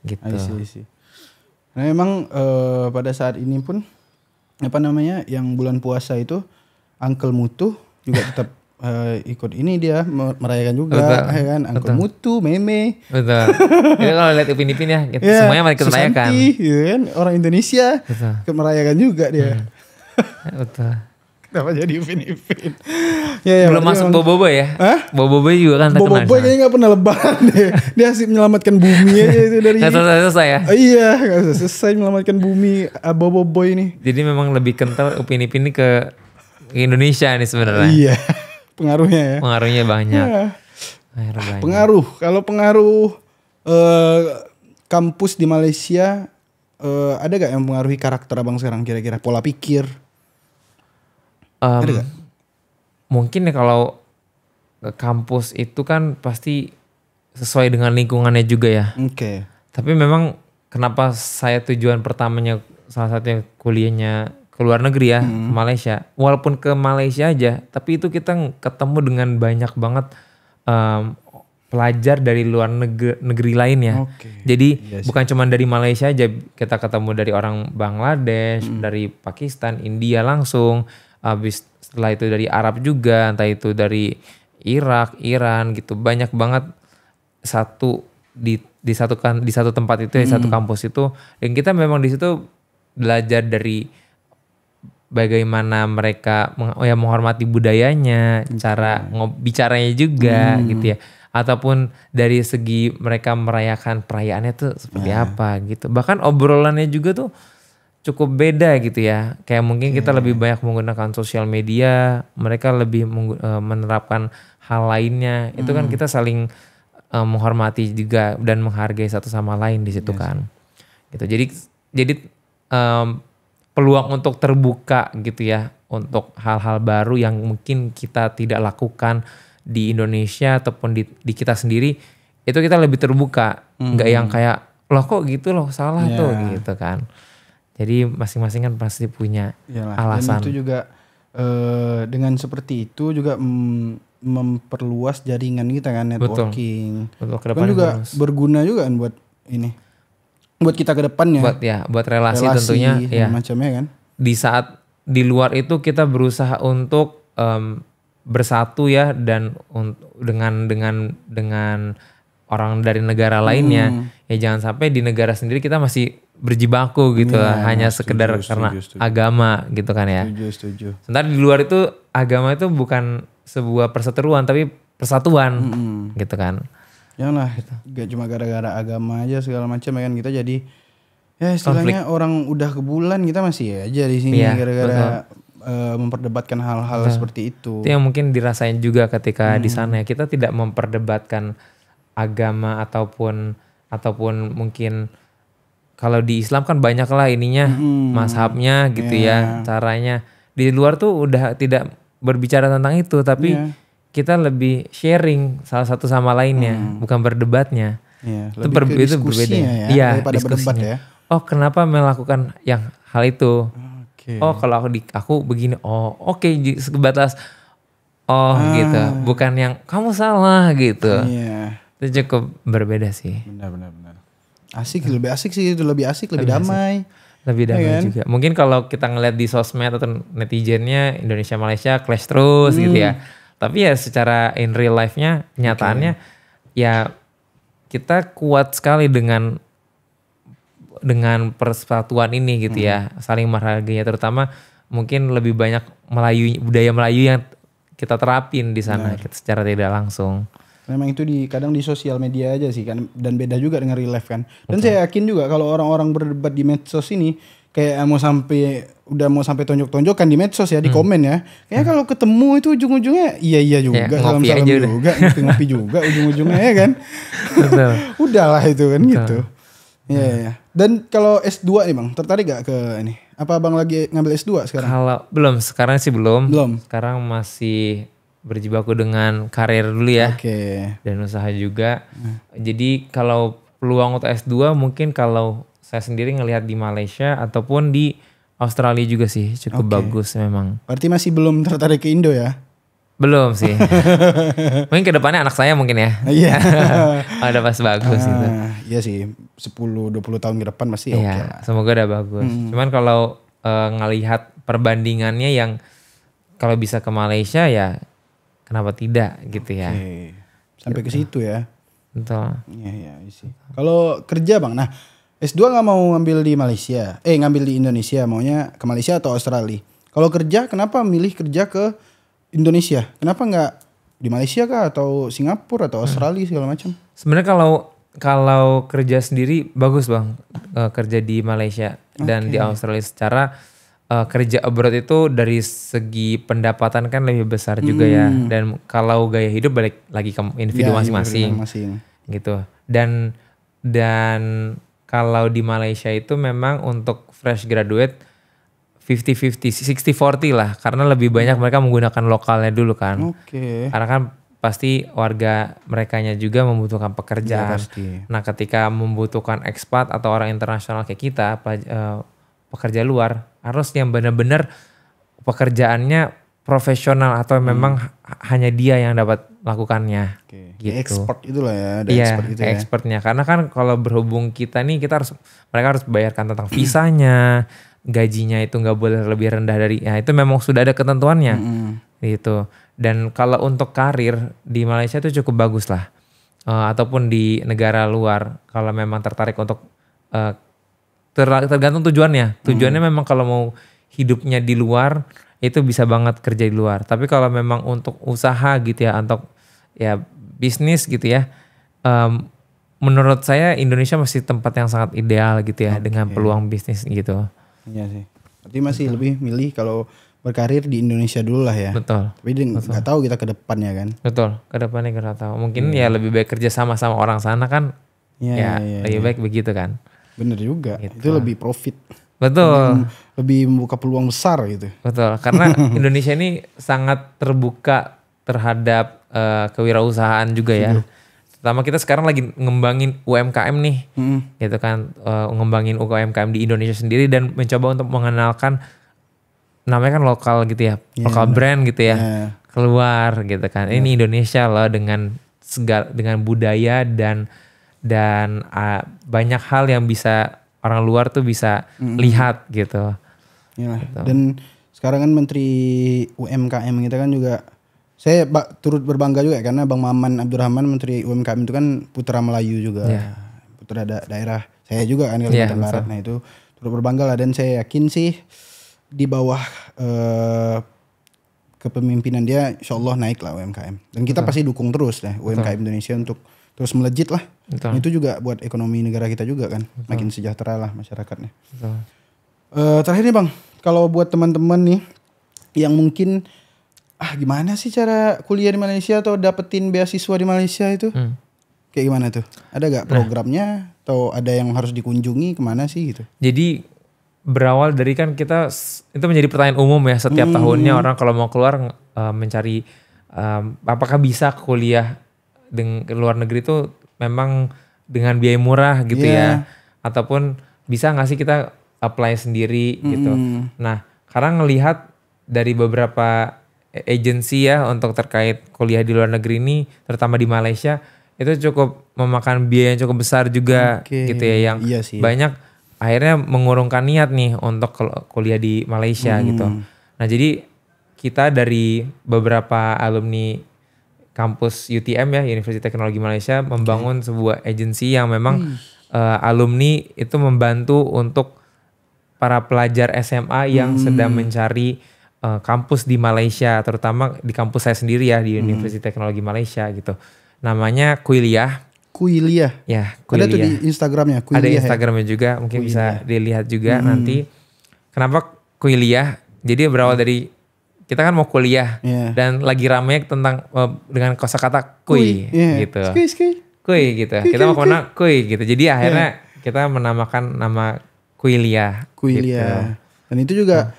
gitu. I see. Nah memang pada saat ini pun yang bulan puasa itu Uncle Mutu juga tetap ikut ini dia merayakan juga. Ya kan, Uncle Mutu, Meme. Betul. Itu kalau lihat Upin Ipin ya, semuanya ikut merayakan. Ya kan, orang Indonesia ikut merayakan juga dia. Betul. Kenapa jadi Upin Ipin? Belum masuk Bobo ya? Hah? Bobo juga kan terkenal. Bobo kayaknya gak pernah lebaran deh. Dia asik menyelamatkan bumi aja itu dari. Gak selesai ya? Iya, gak selesai menyelamatkan bumi Bobo ini. Jadi memang lebih kental Upin Ipin ini ke Indonesia nih sebenarnya. Iya, pengaruhnya ya. Pengaruhnya banyak. Pengaruh, kalau pengaruh kampus di Malaysia ada gak yang mempengaruhi karakter abang sekarang kira-kira? Pola pikir? Ada gak? Mungkin ya kalau kampus itu kan pasti sesuai dengan lingkungannya juga ya. Oke. Tapi memang kenapa saya tujuan pertamanya salah satunya kuliahnya ke luar negeri ya, ke Malaysia. Walaupun ke Malaysia aja, tapi itu kita ketemu dengan banyak banget pelajar dari luar negeri lain ya. Oke. Jadi Iya sih. bukan cuma dari Malaysia aja, kita ketemu dari orang Bangladesh, dari Pakistan, India langsung. Habis setelah itu dari Arab juga, entah itu dari Irak, Iran gitu. Banyak banget di satu tempat itu ya, satu kampus itu. Dan kita memang di situ belajar dari bagaimana mereka menghormati budayanya, cara bicaranya juga gitu ya. Ataupun dari segi mereka merayakan perayaannya tuh seperti apa gitu. Bahkan obrolannya juga tuh cukup beda gitu ya. Kayak mungkin kita lebih banyak menggunakan sosial media, mereka lebih menerapkan hal lainnya. Itu kan kita saling menghormati juga dan menghargai satu sama lain di situ kan. Gitu. Jadi peluang untuk terbuka gitu ya untuk hal-hal baru yang mungkin kita tidak lakukan di Indonesia ataupun di kita sendiri, itu kita lebih terbuka, nggak yang kayak loh kok gitu loh salah tuh gitu kan. Jadi masing-masing kan pasti punya alasan. Dan itu juga dengan seperti itu juga memperluas jaringan kita kan, networking. Betul. Kan juga berguna juga kan buat ini, buat kita ke depannya. Buat relasi tentunya ya. Macamnya kan. Di saat di luar itu kita berusaha untuk bersatu ya, dan dengan orang dari negara lainnya. Ya jangan sampai di negara sendiri kita masih berjibaku gitu hanya sekedar karena agama gitu kan ya. Setuju. Sementara di luar itu agama itu bukan sebuah perseteruan tapi persatuan gitu kan. Janganlah gak cuma gara-gara agama aja segala macam ya kan, kita jadi ya istilahnya orang udah ke bulan kita masih aja di sini gara-gara memperdebatkan hal-hal seperti itu. Itu yang mungkin dirasain juga ketika di sana. Kita tidak memperdebatkan agama ataupun mungkin kalau di Islam kan banyak lah ininya mazhabnya gitu ya, caranya. Di luar tuh udah tidak berbicara tentang itu, tapi kita lebih sharing salah satu sama lainnya, bukan berdebatnya. Itu berbeda ya. Daripada berdebat ya. Oh kenapa melakukan yang hal itu? Oh kalau aku begini. Oh oke, sebatas gitu. Bukan yang kamu salah gitu. Itu cukup berbeda sih. Benar. Lebih asik sih itu, lebih damai. Lebih damai juga. Mungkin kalau kita ngeliat di sosmed atau netizennya Indonesia Malaysia clash terus gitu ya. Tapi ya secara in real life-nya, kenyataannya ya kita kuat sekali dengan persatuan ini gitu ya, saling menghargai, terutama mungkin lebih banyak budaya Melayu yang kita terapin di sana secara tidak langsung. Memang itu kadang di sosial media aja sih kan, dan beda juga dengan real life kan. Dan saya yakin juga kalau orang-orang berdebat di medsos ini kayak mau sampai tonjok-tonjokan di medsos ya, di komen ya. Kayak kalau ketemu itu ujung-ujungnya iya juga, salam-salam juga, ngopi-ngopi juga ujung-ujungnya ya kan. Betul. Udahlah itu kan gitu. Iya. Dan kalau S2 nih Bang, tertarik gak ke ini? Apa Bang lagi ngambil S2 sekarang? Belum, sekarang sih belum. Sekarang masih berjibaku dengan karir dulu ya. Dan usaha juga. Jadi kalau peluang untuk S2 mungkin kalau saya sendiri ngelihat di Malaysia ataupun di Australia juga sih cukup bagus memang. Berarti masih belum tertarik ke Indo ya? Belum sih. Mungkin kedepannya anak saya mungkin ya. Iya. Ada pas bagus gitu. Iya sih, 10-20 tahun ke depan masih oke lah. Semoga udah bagus. Cuman kalau ngelihat perbandingannya yang kalau bisa ke Malaysia ya kenapa tidak gitu ya. Sampai ke situ ya. Betul. Iya sih. Kalau kerja Bang, nah S2 gak mau ngambil di Malaysia. Ngambil di Indonesia, maunya ke Malaysia atau Australia. Kalau kerja, kenapa milih kerja ke Indonesia? Kenapa nggak di Malaysia kah atau Singapura atau Australia segala macam? Sebenarnya kalau kerja sendiri bagus Bang, kerja di Malaysia dan di Australia. Secara kerja abroad itu dari segi pendapatan kan lebih besar juga ya. Dan kalau gaya hidup balik lagi ke individu masing-masing gitu. Dan kalau di Malaysia itu memang untuk fresh graduate 50-50, 60-40 lah. Karena lebih banyak mereka menggunakan lokalnya dulu kan. Karena kan pasti warga merekanya juga membutuhkan Ya, pekerjaan. pasti. Nah, ketika membutuhkan ekspat atau orang internasional kayak kita, pekerja luar, harus yang benar-benar pekerjaannya profesional atau memang hanya dia yang dapat lakukannya. Oke. Gitu. Expert itulah ya, ada Iya, expert gitu ya. expertnya. Karena kan kalau berhubung kita nih, mereka harus bayarkan tentang visanya, gajinya itu nggak boleh lebih rendah dari, ya itu memang sudah ada ketentuannya, gitu. Dan kalau untuk karir di Malaysia itu cukup bagus lah, ataupun di negara luar kalau memang tertarik untuk tergantung tujuannya. Tujuannya memang kalau mau hidupnya di luar itu bisa banget kerja di luar. Tapi kalau memang untuk usaha gitu ya, untuk ya bisnis gitu ya, menurut saya Indonesia masih tempat yang sangat ideal gitu ya, dengan peluang bisnis gitu. Iya sih. Berarti masih lebih milih kalau berkarir di Indonesia dulu lah ya. Betul. Tapi nggak tahu kita ke depannya kan. Betul. Kedepannya kita tahu. Mungkin ya lebih baik kerja sama orang sana kan. Iya, Lebih baik begitu kan. Bener juga. Gitu. Itu lebih profit. Betul. Lebih membuka peluang besar gitu. Betul. Karena Indonesia ini sangat terbuka terhadap kewirausahaan juga ya. Terutama kita sekarang lagi ngembangin UMKM nih. Gitu kan. Ngembangin UMKM di Indonesia sendiri dan mencoba untuk mengenalkan, namanya kan lokal gitu ya. Lokal brand gitu ya. Keluar gitu kan. Ini Indonesia loh, dengan budaya dan banyak hal yang bisa orang luar tuh bisa lihat gitu. Yalah. Dan sekarang kan Menteri UMKM kita kan juga, saya turut berbangga juga karena Bang Maman Abdurrahman Menteri UMKM itu kan putra Melayu juga. Putra daerah saya juga kan Kalimantan Barat. Nah itu turut berbangga lah, dan saya yakin sih di bawah kepemimpinan dia insya Allah naik lah UMKM. Dan kita pasti dukung terus lah UMKM Indonesia untuk terus melejit lah. Itu juga buat ekonomi negara kita juga kan. Makin sejahtera lah masyarakatnya. Terakhir nih Bang, kalau buat teman-teman nih yang mungkin gimana sih cara kuliah di Malaysia atau dapetin beasiswa di Malaysia itu? Kayak gimana tuh? Ada gak programnya atau ada yang harus dikunjungi, kemana sih gitu? Jadi berawal dari kan kita, itu menjadi pertanyaan umum ya setiap tahunnya orang kalau mau keluar mencari apakah bisa kuliah ke luar negeri itu memang dengan biaya murah gitu ya, ataupun bisa nggak sih kita apply sendiri gitu. Nah, karena ngelihat dari beberapa agensi ya untuk terkait kuliah di luar negeri ini, terutama di Malaysia, itu cukup memakan biaya yang cukup besar juga gitu ya, yang banyak akhirnya mengurungkan niat nih untuk kuliah di Malaysia gitu. Nah, jadi kita dari beberapa alumni kampus UTM ya, Universitas Teknologi Malaysia, membangun sebuah agensi yang memang alumni itu membantu untuk para pelajar SMA yang sedang mencari kampus di Malaysia, terutama di kampus saya sendiri ya, di Universitas Teknologi Malaysia gitu. Namanya Kuiliah. Kuiliah? Ya, Ada Kuiliah. tuh di Instagramnya? Kuiliah, ada Instagramnya juga, mungkin bisa dilihat juga nanti. Kenapa Kuiliah? Jadi berawal dari kita kan mau kuliah dan lagi ramai tentang dengan kosakata kui gitu. Kui gitu. Kita mau kemana? Kui gitu. Jadi akhirnya kita menamakan nama Kuiliah. Kuiliah. Gitu. Dan itu juga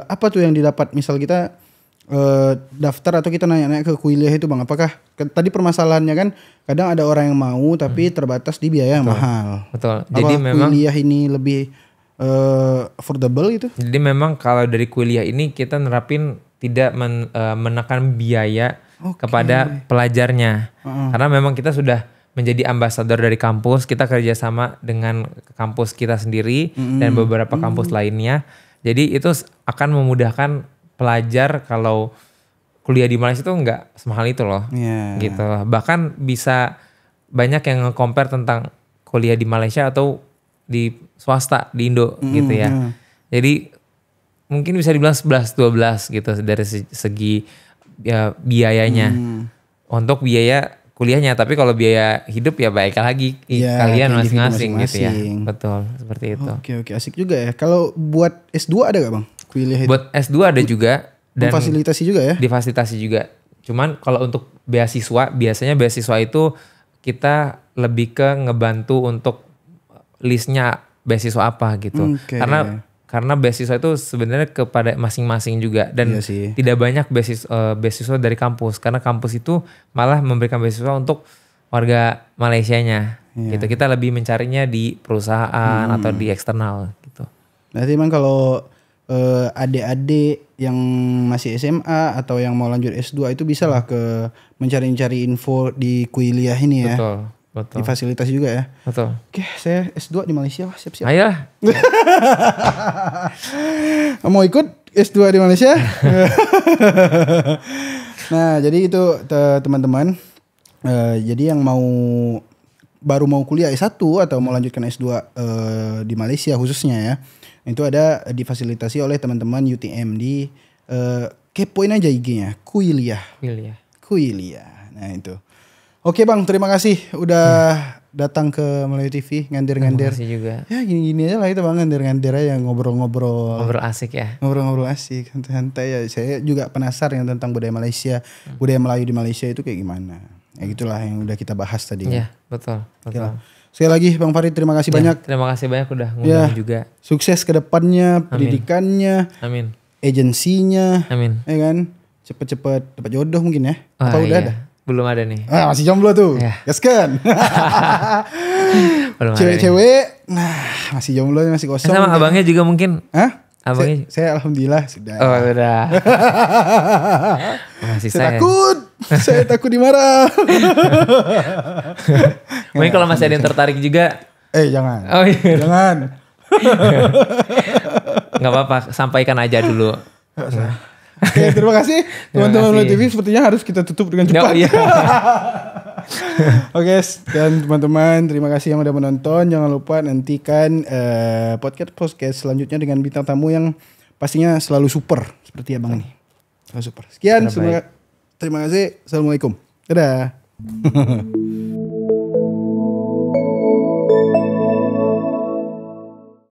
apa tuh yang didapat? Misal kita daftar atau kita nanya-nanya ke Kuiliah itu Bang, apakah tadi permasalahannya kan kadang ada orang yang mau tapi terbatas di biaya yang mahal. Betul. Jadi memang Kuiliah ini lebih affordable gitu. Jadi memang kalau dari Kuiliah ini kita nerapin tidak menekan biaya kepada pelajarnya. Karena memang kita sudah menjadi ambasador dari kampus, kita kerjasama dengan kampus kita sendiri dan beberapa kampus lainnya. Jadi itu akan memudahkan pelajar kalau kuliah di Malaysia itu nggak semahal itu loh, gitu. Bahkan bisa banyak yang nge-compare tentang kuliah di Malaysia atau di swasta di Indo gitu ya. Jadi mungkin bisa dibilang 11-12 gitu dari segi ya, biayanya. Untuk biaya kuliahnya, tapi kalau biaya hidup ya baik lagi kalian masing-masing gitu ya. Betul, seperti itu. Oke, asik juga ya. Kalau buat S2 ada gak Bang? Kuliah itu? Buat S2 ada juga. Dan difasilitasi juga ya? Difasilitasi juga. Cuman kalau untuk beasiswa, biasanya beasiswa itu kita lebih ke ngebantu untuk listnya beasiswa apa gitu. Karena Karena beasiswa itu sebenarnya kepada masing-masing juga dan Iya sih. tidak banyak beasiswa dari kampus karena kampus itu malah memberikan beasiswa untuk warga Malaysianya. Gitu. Kita lebih mencarinya di perusahaan atau di eksternal gitu. Berarti emang kalau adik-adik yang masih SMA atau yang mau lanjut S2 itu bisa lah ke mencari-cari info di kuliah ini ya. Betul. Difasilitasi juga ya. Betul. Oke, saya S2 di Malaysia lah, siap-siap. Ayo. Mau ikut S2 di Malaysia? Nah, jadi itu teman-teman. Jadi yang baru mau kuliah S1 atau mau lanjutkan S2 di Malaysia khususnya ya. Itu ada difasilitasi oleh teman-teman UTM di kepoin aja IG-nya, Kuiliah. Nah, itu. Oke, Bang, terima kasih udah datang ke Melayu TV ngandir-ngandir. Terima kasih juga. Ya gini-gini aja lah itu Bang, ngandir-ngandir aja ngobrol-ngobrol. Ngobrol asik ya. Ngobrol-ngobrol asik, santai ya. Saya juga penasaran tentang budaya Malaysia, budaya Melayu di Malaysia itu kayak gimana. Ya gitulah yang udah kita bahas tadi. Iya, betul. Sekali lagi Bang Farid terima kasih banyak. Terima kasih banyak udah ngundang juga. Sukses ke depannya, pendidikannya, Amin. Agensinya, Amin. ya kan? Cepet-cepet dapat jodoh mungkin ya. Apa udah ada? Belum ada nih. Masih jomblo tuh. Ya. Gaskan. Cewek-cewek, nah masih jomblo masih kosong. Sama abangnya juga mungkin. Hah? Abangnya. Saya alhamdulillah sudah. Oh udah. Masih saya takut. Saya takut dimarah. Mungkin kalau masih ada yang tertarik juga. Jangan. Oh iya. Jangan. Gak apa-apa, sampaikan aja dulu. Oke, terima kasih teman-teman Melayu TV. Sepertinya harus kita tutup dengan cepat. Iya. Oke, dan teman-teman terima kasih yang udah menonton. Jangan lupa nantikan podcast selanjutnya dengan bintang tamu yang pastinya selalu super seperti abang ini. Selalu super. Sekian, terima kasih. Assalamualaikum. Dadah.